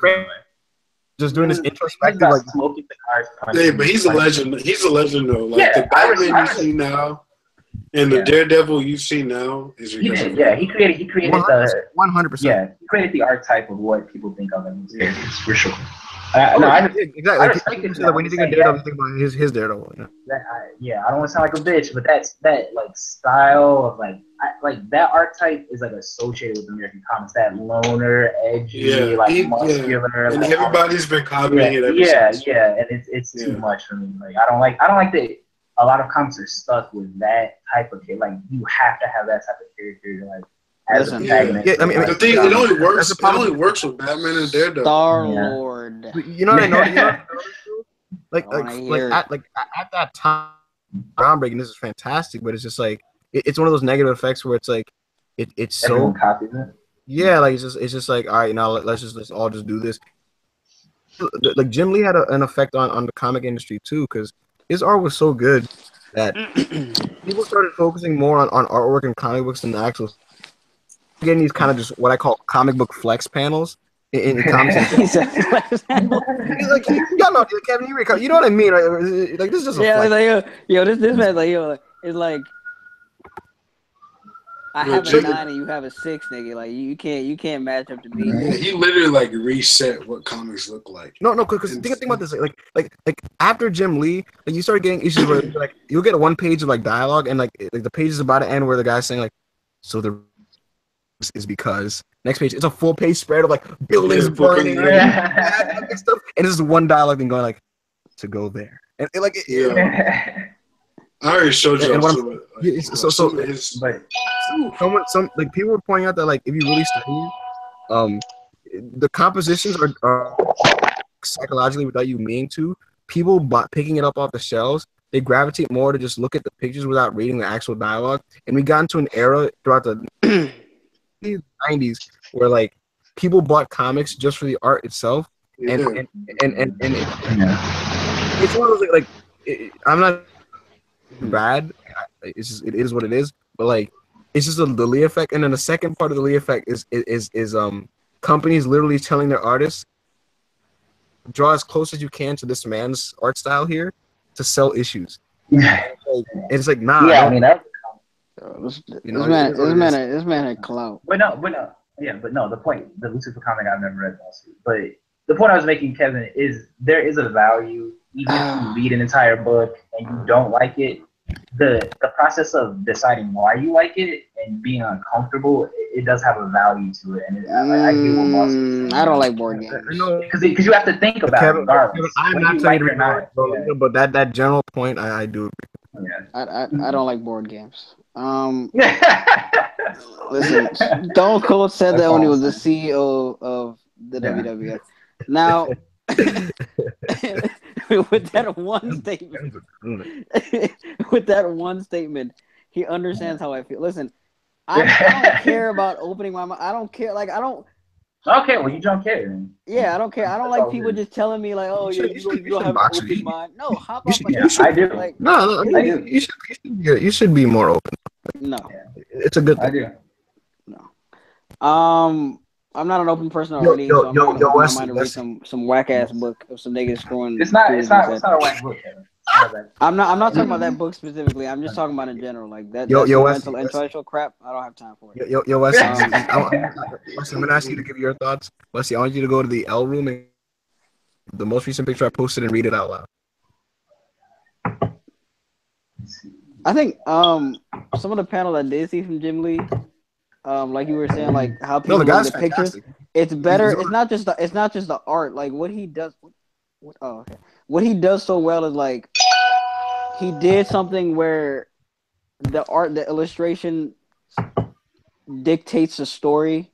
just doing this introspective, like smoking cigars. Yeah, but he's a legend. He's a legend though. Like the Batman you see now, and the Daredevil you see now is. He created 100%. Yeah, he created the archetype of what people think of him as characters for sure. Exactly. I respect it. Like when you think of Daredevil, you think about his Daredevil. I don't want to sound like a bitch, but that like style of like that archetype is like associated with American comics. That loner, edgy, muscular. And everybody's been copying it. And it's too much for me. Like I don't like that. A lot of comics are stuck with that type of kid. Like you have to have that type of character. Like. As a protagonist. The thing it only works. It only works with Batman and Daredevil. Star-Lord. You know what I know? Like at that time, groundbreaking. This is fantastic, but it's just like it's one of those negative effects where it's like it's everyone so copies it. Yeah, like it's just like all right, now let's all just do this. Like Jim Lee had an effect on the comic industry too, because his art was so good that people started focusing more on artwork and comic books than the actual. Getting these kind of just what I call comic book flex panels in comics. Kevin, you know what I mean? Right? Like this is just this man's like it's like I have a 9 and you have a 6, nigga. Like you can't match up to me. Yeah, he literally like reset what comics look like. No, because think about this. Like after Jim Lee, like you started getting issues where like you'll get a 1 page of like dialogue and like the page is about to end where the guy's saying like, so the is because next page it's a full page spread of like buildings burning and stuff, and this is one dialogue thing going like to go there and I already showed you. Some like people were pointing out that like if you really study the compositions are psychologically without you meaning to, people picking it up off the shelves, they gravitate more to just look at the pictures without reading the actual dialogue. And we got into an era throughout the 90s where like people bought comics just for the art itself, and it's one of those like I'm not bad. It's just, it is what it is. But like it's just the Lee effect, and then the second part of the Lee effect is companies literally telling their artists draw as close as you can to this man's art style here to sell issues. It's like nah. Yeah, I mean that. This man had clout. But no. The Lucifer comic I've never read also. But the point I was making, Kevin, is there is a value even if you read an entire book and you don't like it. The process of deciding why you like it and being uncomfortable, it does have a value to it. And I get what Moss is saying. I don't like board games because you have to think about it regardless. I'm not saying but that general point I do. I don't like board games. Listen, Stone Cold said that when he was the CEO of the WWF. Now, with that one statement, with that one statement, he understands how I feel. Listen, I don't care about opening my mind. I don't care. Like I don't. Okay, well you don't care. Yeah, I don't care. I don't like people just telling me like, "Oh, you don't have an open mind." No, hop off my should, I do. Like, no, you should be more open. No, it's a good thing. I do. No, I'm not an open person already, so I'm not gonna mind to read some whack ass book of some niggas screwing. It's not a whack book. I'm not talking about that book specifically. I'm just talking about in general, like that. Intellectual crap. I don't have time for it. Yo, Wesley, I'm gonna ask you to give your thoughts. Wesley, I want you to go to the L room and the most recent picture I posted and read it out loud. I think some of the panels I did see from Jim Lee, like you were saying, like how people look at the pictures, it's better. It's not just the art. Like what he does. What he does so well is like he did something where the art, the illustration dictates the story,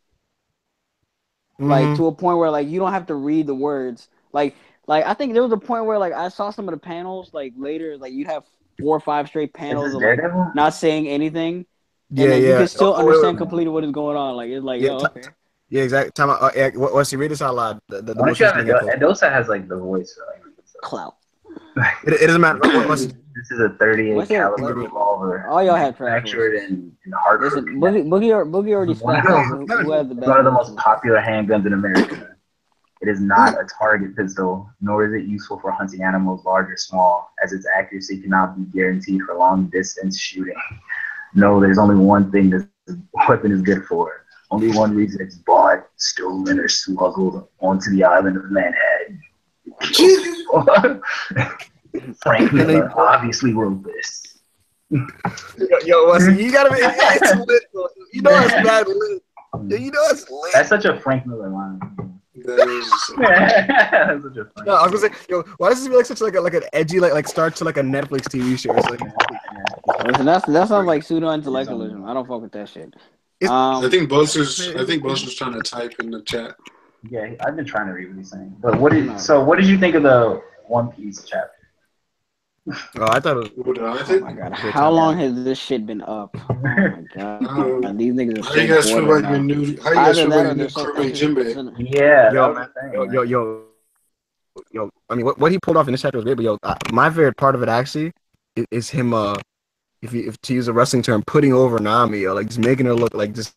like to a point where like you don't have to read the words. Like I think there was a point where like I saw some of the panels like later, like you have 4 or 5 straight panels of like, not saying anything. You can still understand completely what is going on. Like it's like okay. Yeah, exactly. Time out. Wesley, read this out loud. The most Adosa has like the voice for like clout. It doesn't matter. This is a 38 caliber revolver. All y'all have manufactured in Hartford. Boogie already spent who has the best. One of the most popular handguns in America. It is not a target pistol, nor is it useful for hunting animals large or small, as its accuracy cannot be guaranteed for long distance shooting. No, there's only one thing this weapon is good for. Only one reason it's bought, stolen, or smuggled onto the island of Manhattan. Frank Miller obviously wrote this. Yo, Wesley, you gotta be. It's lit. You know it's bad lit. You know it's lit. That's such a Frank Miller line. That's such a no, I was gonna say, yo, why does this feel like such like an edgy like start to like a Netflix TV show? It's like, listen, that sounds like pseudo intellectualism. I don't fuck with that shit. I think Bosa's trying to type in the chat. Yeah, I've been trying to read what he's saying. But what did you think of the One Piece chapter? Oh, I thought it was. Oh my god, how long has this shit been up? Oh my god, these niggas are how you guys feel like your new? How you guys feel like your new Kurame Jinbei? Yeah, yo. I mean, what he pulled off in this chapter was great, but yo, my favorite part of it actually is him. If to use a wrestling term, putting over Nami, yo, like just making her look like just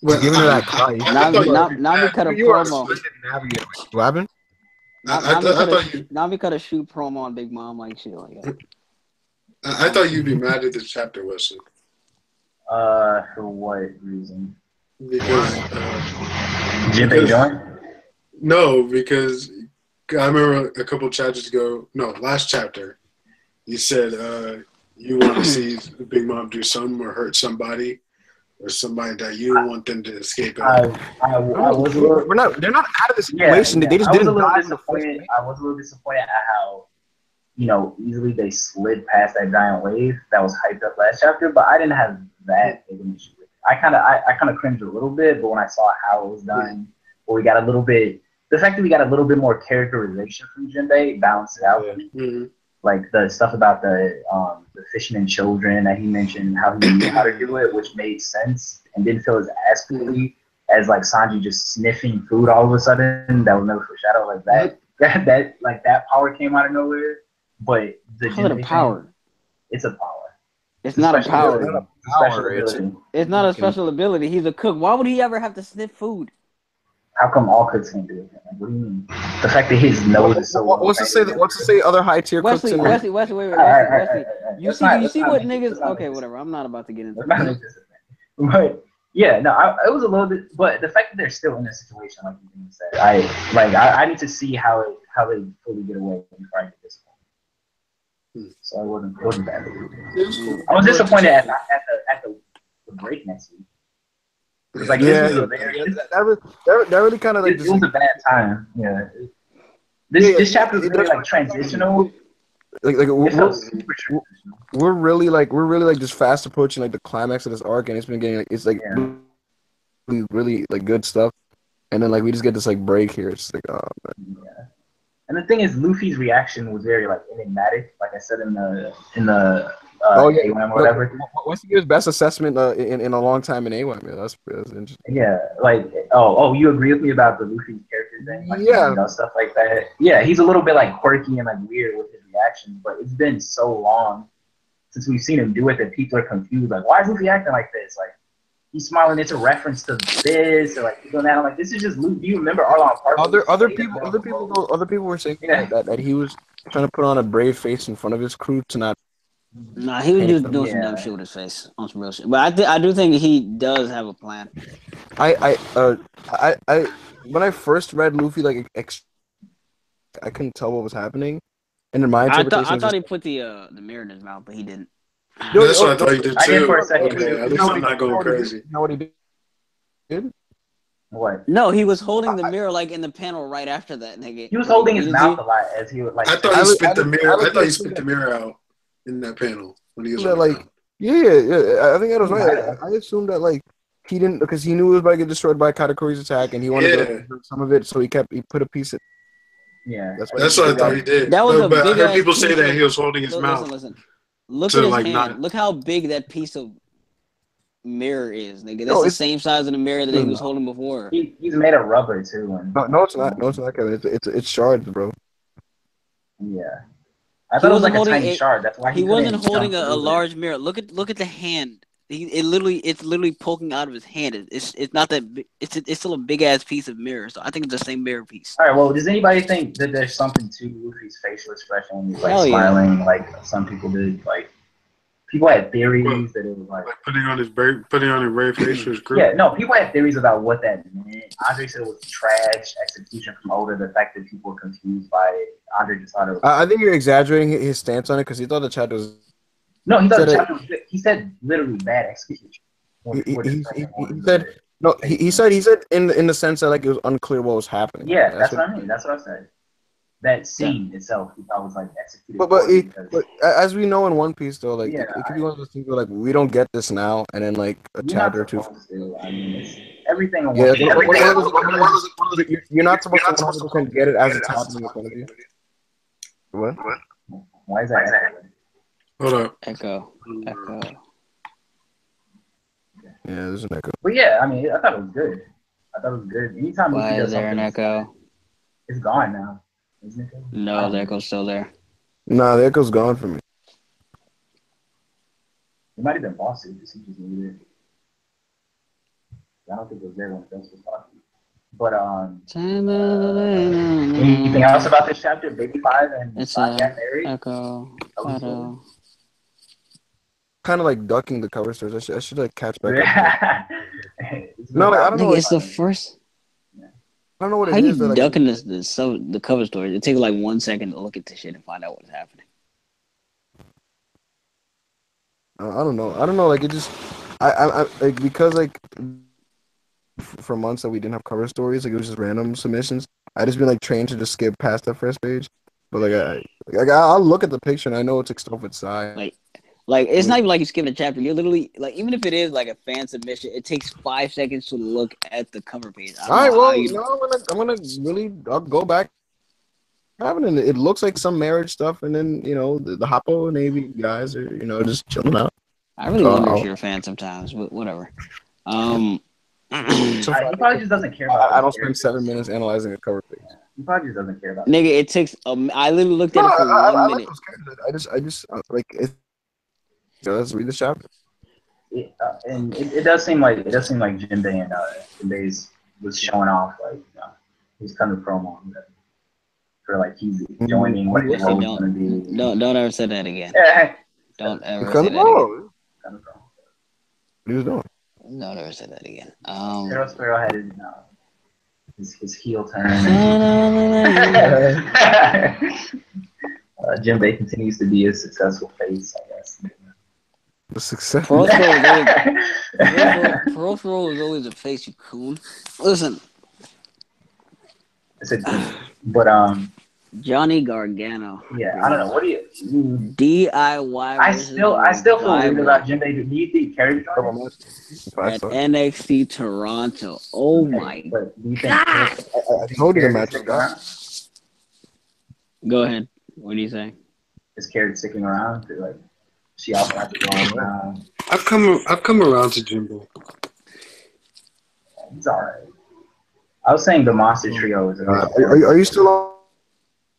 giving her that cry. Nami cut a promo. What happened? Nami cut a shoot promo on Big Mom like shit like that. I thought you'd be mad at this chapter, Wesley. For what reason? Because Jinbei joined? No, because I remember a couple chapters ago. No, last chapter, you said you want to see Big Mom do something or hurt somebody. Or somebody that you don't want them to escape. I was a little, they're not out of the situation. Yeah. They just didn't die. I was a little disappointed at how, easily they slid past that giant wave that was hyped up last chapter. But I didn't have that big an issue with it. I kind of cringed a little bit, but when I saw how it was done, where we got a little bit, the fact that we got a little bit more characterization from Jinbei balanced it out. Mm-hmm. Like the stuff about the fishermen children that he mentioned, how he knew how to do it, which made sense and didn't feel as ass-cooly as like Sanji just sniffing food all of a sudden. That was never foreshadowed like that. That power came out of nowhere. But the power. It's a power. It's not a power. It's not a special ability. He's a cook. Why would he ever have to sniff food? How come all cooks can do it? Like, what do you mean? The fact that his nose is so. What's to say other high tier cooks? Wesley, wait. You see what niggas? Okay, whatever. I'm not about to get into it. But yeah, no, it was a little bit. But the fact that they're still in this situation, like you said, I need to see how they fully get away before I get this point. So it wasn't bad. I was disappointed at the break next week. Like, that really kind of like it was a bad time. Yeah, this chapter is really like transitional. Like we're really just fast approaching like the climax of this arc, and it's been getting really like good stuff, and then like we just get this like break here. It's like, oh man. Yeah. And the thing is, Luffy's reaction was very like enigmatic. Like I said in the A1 or whatever. What's your best assessment in a long time in A1? Man, that's interesting. Yeah, like you agree with me about the Luffy character thing? Like, yeah, stuff like that. Yeah, he's a little bit like quirky and like weird with his reactions, but it's been so long since we've seen him do it that people are confused. Like, why is Luffy acting like this? Like, he's smiling. It's a reference to this, or like he's doing that. I'm like, this is just Luffy. Do you remember Arlong Park? Other people were saying that he was trying to put on a brave face in front of his crew to not. Nah, he was just doing some dumb shit with his face on some real shit. But I do think he does have a plan. I when I first read Luffy, like I couldn't tell what was happening, and in my interpretation, I thought he put the mirror in his mouth, but he didn't. That's what I thought he did too. I did for a second. Okay, at least I'm not going crazy. You know what he did? What? No, he was holding the mirror like in the panel right after that, nigga. He was holding his mouth a lot as he would like. I thought he spit the mirror. I thought he spit the mirror out in that panel when he was like. Yeah. I think that was right. I assumed that like he didn't because he knew it was about to get destroyed by Katakuri's attack, and he wanted to hurt some of it, so he put a piece. Yeah, that's what I thought he did. That was a but big I heard people say that he was holding his mouth. Listen. Look at his hand. Look how big that piece of mirror is, nigga. That's the same size of the mirror that he was holding before. He's made of rubber too. No, it's not. No, it's not, Kevin. It's shards, bro. Yeah. I thought it was like a tiny shard. That's why he wasn't holding a large mirror. Look at the hand. It's literally poking out of his hand. It's not that big. It's still a big ass piece of mirror. So I think it's the same mirror piece. All right. Well, does anybody think that there's something to Luffy's facial expression? He's like smiling, like some people did. Like people had theories that it was like putting on his brave face for his crew. Yeah, no, people had theories about what that meant. Andre said it was trash execution from Oda. The fact that people were confused by it. Andre just thought it was. I think you're exaggerating his stance on it because he thought the chapter was. No, he thought the chapter was good. He said literally bad execution. He said in the sense that like it was unclear what was happening. Yeah, that's what I mean. That's what I said. That scene itself, he thought was like executed. But as we know in One Piece, though, like it could be one of those things where like we don't get this now, and then like a chapter or two. I mean, it's everything. You're not supposed to 100% get it as it's happening in front of you. What? Why is that? Hold up. Echo. Yeah, there's an echo. But yeah, I mean, I thought it was good. Anytime why is there an echo? It's gone now. Isn't it? No, the echo's still there. Nah, the echo's gone for me. It might have been Bossy because he just needed it. I don't think it was there when Vince was talking. But anything else about this chapter? Baby 5 and got married? Echo. Kind of like ducking the cover stories. I should like catch back up. No, like, I don't know. It's the first. I don't know what it is. How you ducking the cover stories? It takes like 1 second to look at this shit and find out what's happening. I don't know. Like it just, I like because like for months that we didn't have cover stories, like it was just random submissions. I just been like trained to just skip past the first page. But like I'll look at the picture and I know it's like stuff with side. Like it's not even like you skip a chapter. You're literally like, even if it is like a fan submission, it takes 5 seconds to look at the cover page. All right, well, I'll go back. And it looks like some marriage stuff, and then the Hoppo Navy guys are just chilling out. I really wonder if you're a fan sometimes, but whatever. He probably just doesn't care about. I don't spend 7 minutes analyzing a cover page. He probably just doesn't care about. Nigga, it takes. I literally looked at it for 1 minute. I just like it. Let's read the chapter. And it does seem like Jinbei and Jinbei was showing off he's kind of promo for like he's joining what the role is gonna be. Don't ever say that again. Don't ever say that again. What he was doing? Don't ever say that again. Sparrow had his heel turn. Jinbei continues to be a successful face, I guess. The success. Pearl's role is always a face, you coon. Listen. But Johnny Gargano. Yeah, I don't know. What do you DIY? I still feel weird about Jinbei. Do you think Carrie at NXT Toronto? Oh my god! I told you the match was gone. Go ahead. What do you say? Is Carrot sticking around? Like, she also has to go around. I've come around to Jimbo. He's alright. I was saying the Monster Trio is. Are you still on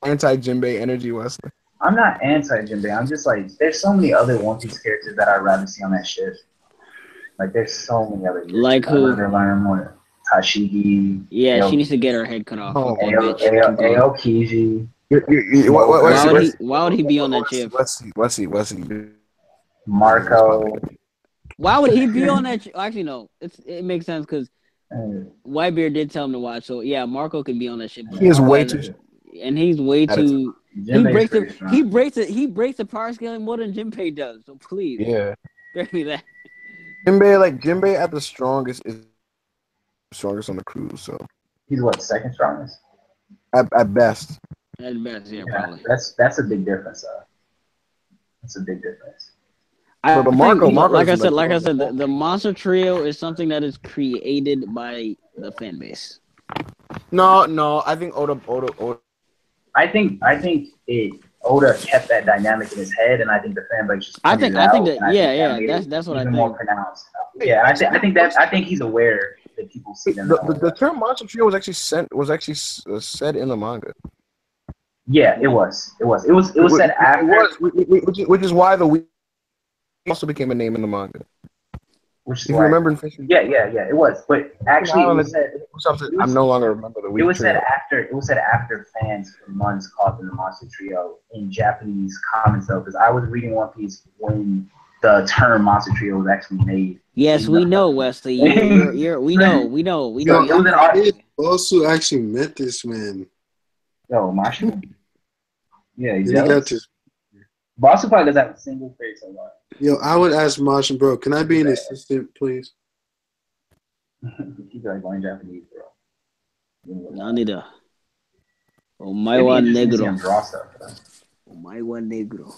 anti-Jinbei energy, Wesley? I'm not anti-Jinbei. I'm just like, there's so many other One Piece characters that I'd rather see on that ship. Like, there's so many other. Like who? I'd rather learn more. Tashigi. Yeah, she needs to get her head cut off. Aokiji. Why would he be on that ship? Wesley. Marco. Why would he be on that? Actually, no. It makes sense because Whitebeard did tell him to watch. So yeah, Marco could be on that ship. He is way too, and he's way too. He breaks the power scaling more than Jinbei does. So please, spare me that. Jinbei at the strongest is strongest on the cruise. So he's what, second strongest? At best. At best, yeah, probably. That's a big difference. That's a big difference. Marco, like I said, the Monster Trio is something that is created by the fan base. No, I think Oda. I think Oda kept that dynamic in his head, and I think the fan base just. I think that's what I think. More pronounced. Yeah, I think he's aware that people see them. The term Monster Trio was actually said in the manga. Yeah, it was said after. Which is why the week also became a name in the manga. Which is if you remember in Fish. Yeah, it was. But actually, it was said, I'm no longer remember the week. It was said after fans for months called them the Monster Trio in Japanese comments though, because I was reading One Piece when the term Monster Trio was actually made. Yes, we know, Wesley. We know. Also, actually met this man. Yo, Marshall. Yeah, he got to. Boston probably doesn't have a single face on that. Yo, I would ask Martian, bro, can I be an assistant, please? He's like going Japanese, bro. Nanida. Omaiwa negro. Omaiwa negro.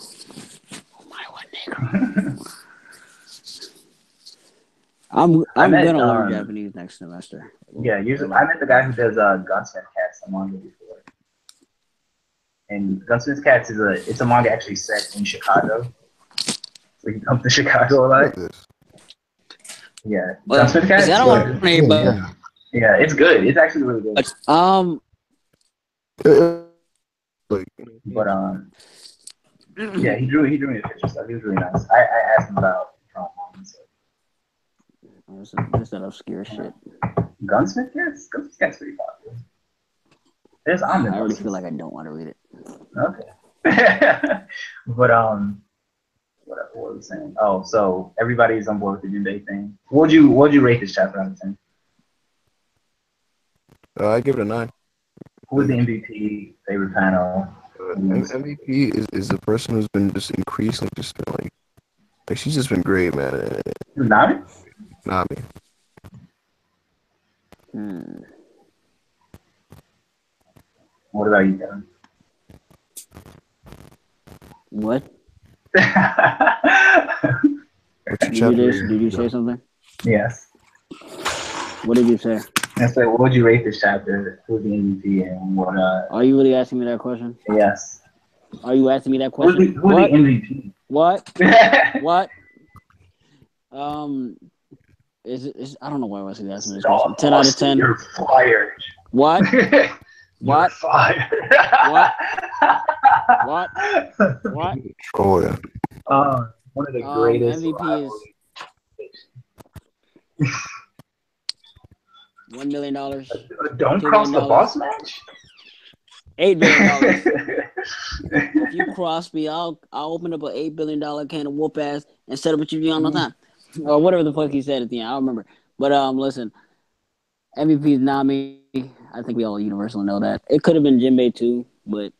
I'm gonna learn Japanese next semester. Yeah, usually I met the guy who does Gunsmith Cats on manga before. And Gunsmith Cats it's a manga actually set in Chicago. So he comes to Chicago a lot. Yeah. Gunsmith Cats? Yeah, it's good. It's actually really good. But yeah, he drew me a picture stuff. He was really nice. I asked him about This is obscure shit. Gunsmith Cats? Gunsmith Cats pretty popular. I already feel like I don't want to read it. Okay. But what was I saying? Oh, so everybody's on board with the Jinbei thing. What'd you rate this chapter out of 10? I give it a 9. Who was the MVP? Favorite panel? MVP is the person who's been just increasingly just been like she's just been great, man. Nami? Nami. What about you, Kevin? What? Did you say something? Yes. What did you say? I said, what would you rate this chapter? Who's the MVP and what? Are you really asking me that question? Yes. Are you asking me that question? Who's the MVP? What? What? Is I don't know why I was asking me this question. 10 out of 10. You're fired. What? What? Fired. What? What? Oh yeah. One of the greatest MVP is $1 million. Don't cross the boss match. $8 billion. If you cross me, I'll open up an $8 billion can of whoop ass and set up with you on the time, or whatever the fuck he said at the end. I don't remember. But listen, MVP is Nami. I think we all universally know that. It could have been Jinbei too, but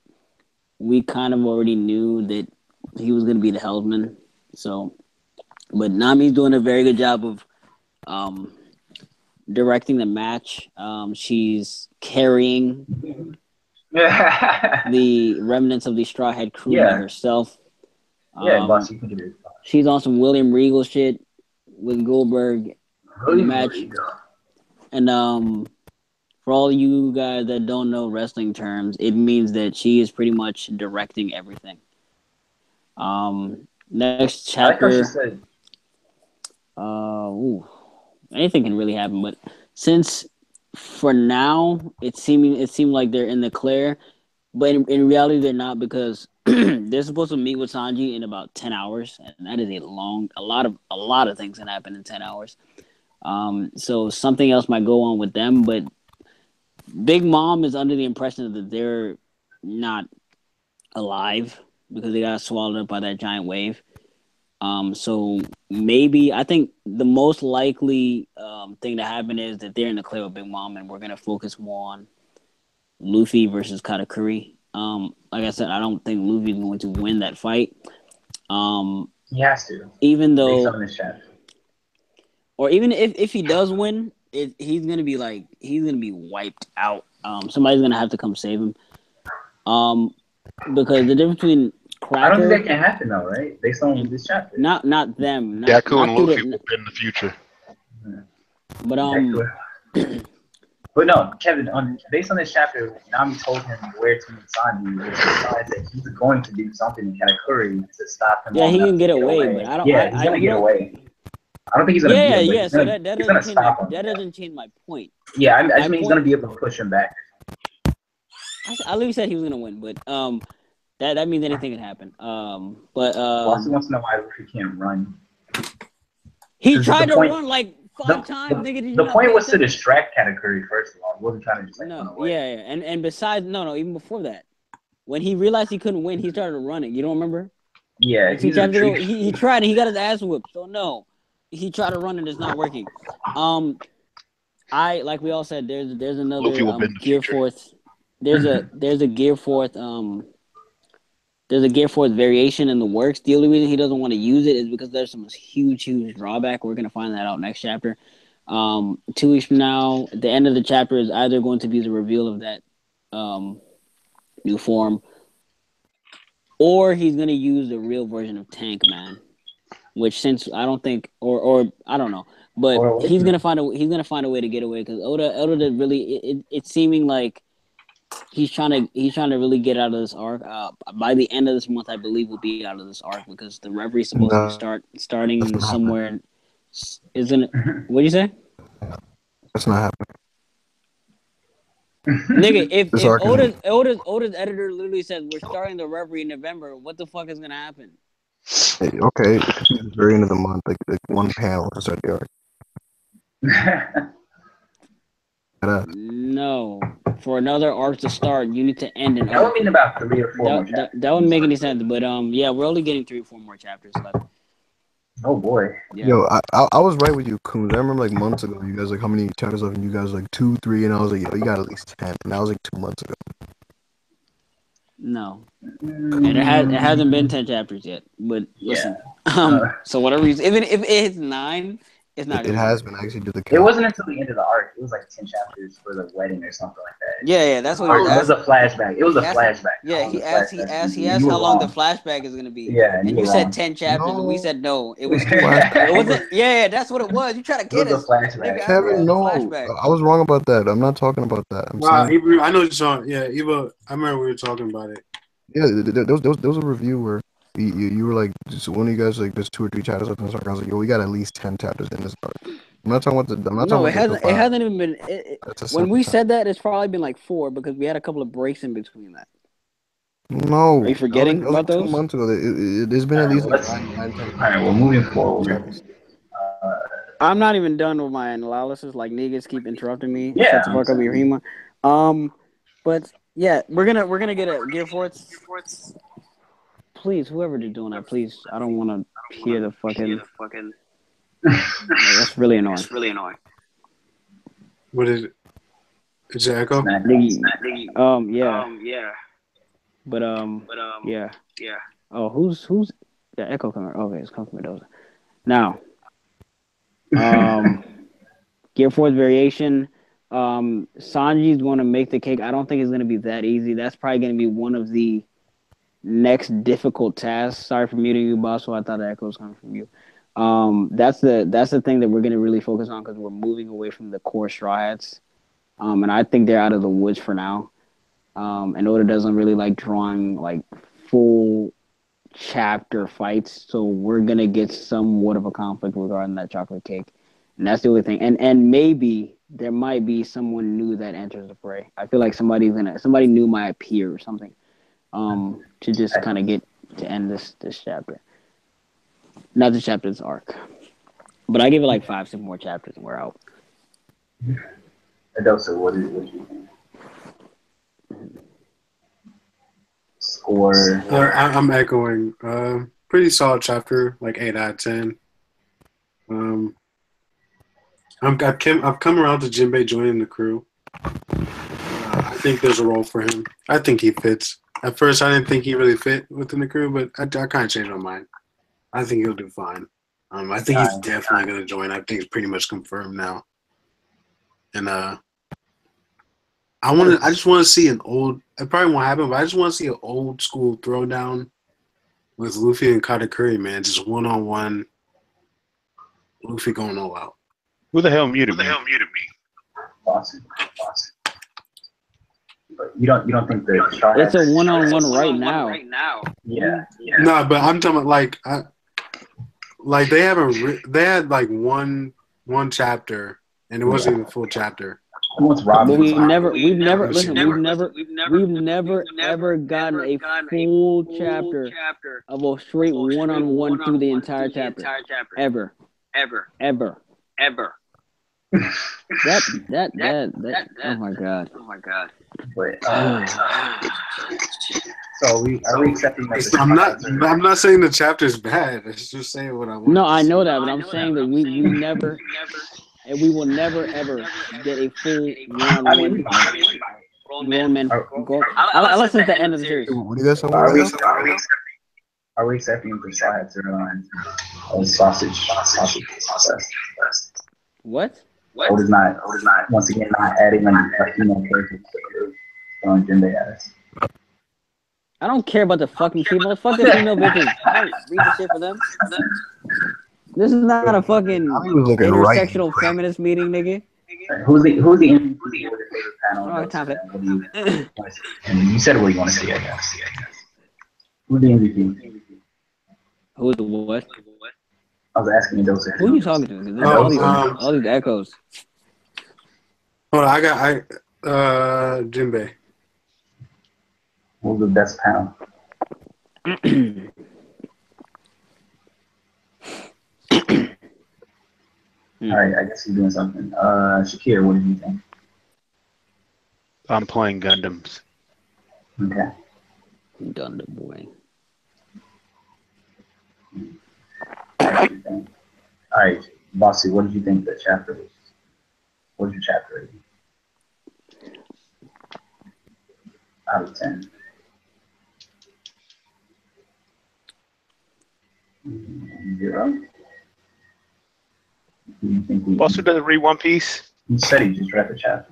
we kind of already knew that he was going to be the helmsman. So, but Nami's doing a very good job of directing the match. She's carrying the remnants of the Straw Hat crew by herself. Boss, you can do it. She's on some William Regal shit with Goldberg in the match. And For all you guys that don't know wrestling terms, it means that she is pretty much directing everything. Next chapter. I like how she said. Anything can really happen, but since for now it seemed like they're in the clear, but in reality they're not, because they're supposed to meet with Sanji in about 10 hours, and that is a lot of things can happen in 10 hours. So something else might go on with them, but Big Mom is under the impression that they're not alive because they got swallowed up by that giant wave. So maybe I think the most likely thing to happen is that they're in the clear with Big Mom, and we're gonna focus more on Luffy versus Katakuri. Like I said, I don't think Luffy's going to win that fight. He has to, even though, or even if he does win, he's gonna be wiped out. Somebody's gonna have to come save him. Because the difference between Cracker, I don't think that can happen though, right? Based on this chapter. Not them. Yaku and Luffy will in the future. But but no, Kevin. Based on this chapter, Nami told him where to meet Sanji, which implies that he's going to do something in Katakuri to stop him. Yeah, he can get away, but I don't. Yeah, he's gonna get away. I don't think he's gonna. Yeah. So that doesn't change my point. Yeah, I just mean he's gonna be able to push him back. I literally said he was gonna win, but that means anything can happen. But Watson wants to know why Luffy can't run. He tried to run like 5 times. Nigga, the point was to distract Katakuri first of all. He wasn't trying to just run away. Yeah, and besides, even before that, when he realized he couldn't win, he started running. You don't remember? Yeah, he tried and he got his ass whipped. So no, he tried to run and it's not working. Like we all said, there's another Gear Force. There's a Gear Force there's a Gear Force variation in the works. The only reason he doesn't want to use it is because there's some huge drawback. We're gonna find that out next chapter. 2 weeks from now, the end of the chapter is either going to be the reveal of that new form, or he's gonna use the real version of Tank Man. Which, since I don't think, or I don't know, but he's gonna find a way to get away, because Oda did really. It's seeming like he's trying to really get out of this arc. By the end of this month, I believe we'll be out of this arc, because the reverie is supposed to be starting somewhere. Isn't it? What do you say? That's not happening. Nigga, if Oda's editor literally says we're starting the reverie in November, what the fuck is gonna happen? Hey, okay, it's the very end of the month, like one panel to start the arc. No, for another arc to start, you need to end an arc. That would mean about 3 or 4 more chapters. That wouldn't make any sense, but yeah, we're only getting 3 or 4 more chapters left. Oh boy. Yeah. Yo, I was right with you, Coons. I remember like months ago, you guys like how many chapters left, and you guys like 2, 3, and I was like, yo, you got at least 10, and that was like 2 months ago. No, and it hasn't been 10 chapters yet. But listen, so whatever reason, even if it's 9, it's not. It has been actually to the. It wasn't until the end of the arc. It was like 10 chapters for the wedding or something like that. Yeah, that's what it was. A flashback. It was a flashback. Yeah, he asked how long the flashback is gonna be. Yeah, and you said 10 chapters, and we said no. It was 2. It wasn't. Yeah, that's what it was. You try to get us. Kevin, no, I was wrong about that. I'm not talking about that. I know what you're talking. Yeah, Eva, I remember we were talking about it. Yeah, there was a review where you were like, so one of you guys like, there's 2 or 3 chapters left in this arc. I was like, yo, we got at least 10 chapters in this arc. I'm not talking about No, it hasn't even been. When we said that, it's probably been like 4, because we had a couple of breaks in between that. No, are you forgetting about those? 2 months ago. It's been at least like 9, 10. All right, well, moving forward. I'm not even done with my analysis. Like, niggas keep interrupting me. Yeah. Shut the fuck up, Irima. But yeah, we're gonna get a Gear Force. Please, whoever they're doing that, please. I don't want to hear the fucking. That's really annoying. What is it? Is it echo? Yeah. But yeah. Oh, who's echo coming? Okay, it's coming from Mendoza. Now, Gear Force variation. Sanji's going to make the cake. I don't think it's going to be that easy. That's probably going to be one of the next difficult tasks. Sorry for muting you, boss. So I thought the echo was coming from you. That's the thing that we're going to really focus on, because we're moving away from the core Straw Hats. and I think they're out of the woods for now. And Oda doesn't really like drawing like full chapter fights, so we're gonna get somewhat of a conflict regarding that chocolate cake, and that's the only thing. And maybe there might be someone new that enters the fray. I feel like somebody new might appear or something, to just kind of get to end this chapter. Not the chapter, this arc. But I give it like 5-6 more chapters and we're out. Adosa, what do you think? Score. I'm echoing. Pretty solid chapter, like 8 out of 10. I've come around to Jinbei joining the crew. I think there's a role for him. I think he fits. At first, I didn't think he really fit within the crew, but I kind of changed my mind. I think he'll do fine. I think he's definitely going to join. I think it's pretty much confirmed now. And I just want to see an old. It probably won't happen, but I just want to see an old school throwdown with Luffy and Katakuri, man. Just 1-on-1. Luffy going all out. Who the hell muted me? Boston. But you don't think that it's a 1-on-1 right now. Yeah. No, but I'm talking about like they haven't. They had like one chapter, and it wasn't even a full chapter. But we've never ever gotten a full chapter of a straight 1-on-1 through the entire chapter. Ever. That oh my god. Wait, so are we accepting that? I'm not saying the chapter's bad. It's just saying what I want. No, I know that, but I'm saying that we never, and we will never ever get a full 1-on-1 grown men. Unless it's the end of the series. What do you guys say? Are we accepting the sides or sausage? What? Old is not. Once again, not adding a female character on Jinbei ass. I don't care about the fucking female. Fuck the female bitches. I don't read the shit for them. This is not a fucking intersectional feminist meeting, nigga. Who's the MVP for your favorite panel? Oh, time for and you said what you want to see, I guess. Who's the MVP? Who's the what? I was asking those. Who are you talking to? There's all these echoes. Hold on, I Jinbei. Who's the best panel? All right, I guess he's doing something. Shakir, what do you think? I'm playing Gundams. Okay. Gundam boy. All right, Bossy, what did you think the chapter was? What was your chapter rating? Out of 10. 0. Buster doesn't read One Piece. He said he just read the chapter.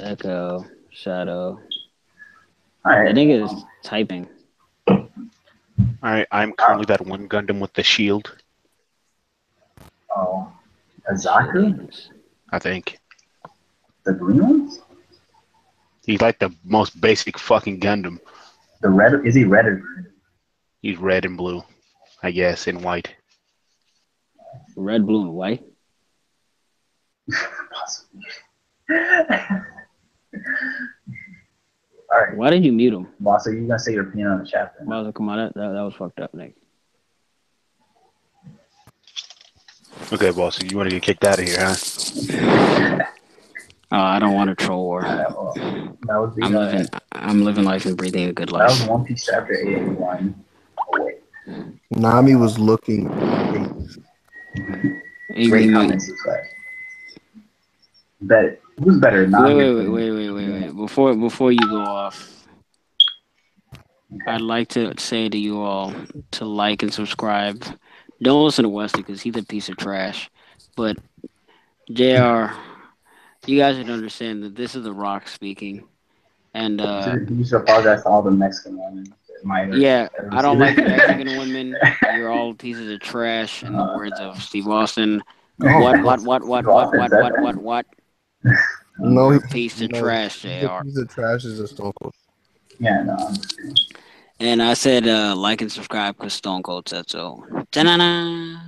Echo, Shadow. All right. I think it is typing. Alright, I'm currently that one Gundam with the shield. Oh. Azaku? I think. The green ones? He's like the most basic fucking Gundam. The red? Is he red or green? He's red and blue, I guess, and white. Red, blue, and white? Possibly. All right. Why did you mute him? Boss, are you gonna say your opinion on the chapter? Boss, come on, that was fucked up, Nick. Okay, boss, you want to get kicked out of here, huh? I don't want a troll war. I'm living life and breathing a good life. That was One Piece chapter 881. Nami was looking. Great comments. Bet who's better? Nami. Wait. Before you go off, okay. I'd like to say to you all to like and subscribe. Don't listen to Wesley because he's a piece of trash. But JR, you guys should understand that this is The Rock speaking. And you should apologize to all the Mexican women. Yeah, I don't like the Mexican women. You're all pieces of trash. In the words of Steve Austin. What? No, You're a piece of trash, JR. Piece of trash is a Stone Cold. Yeah, no. And I said like and subscribe because Stone Cold said so. Ta-na-na.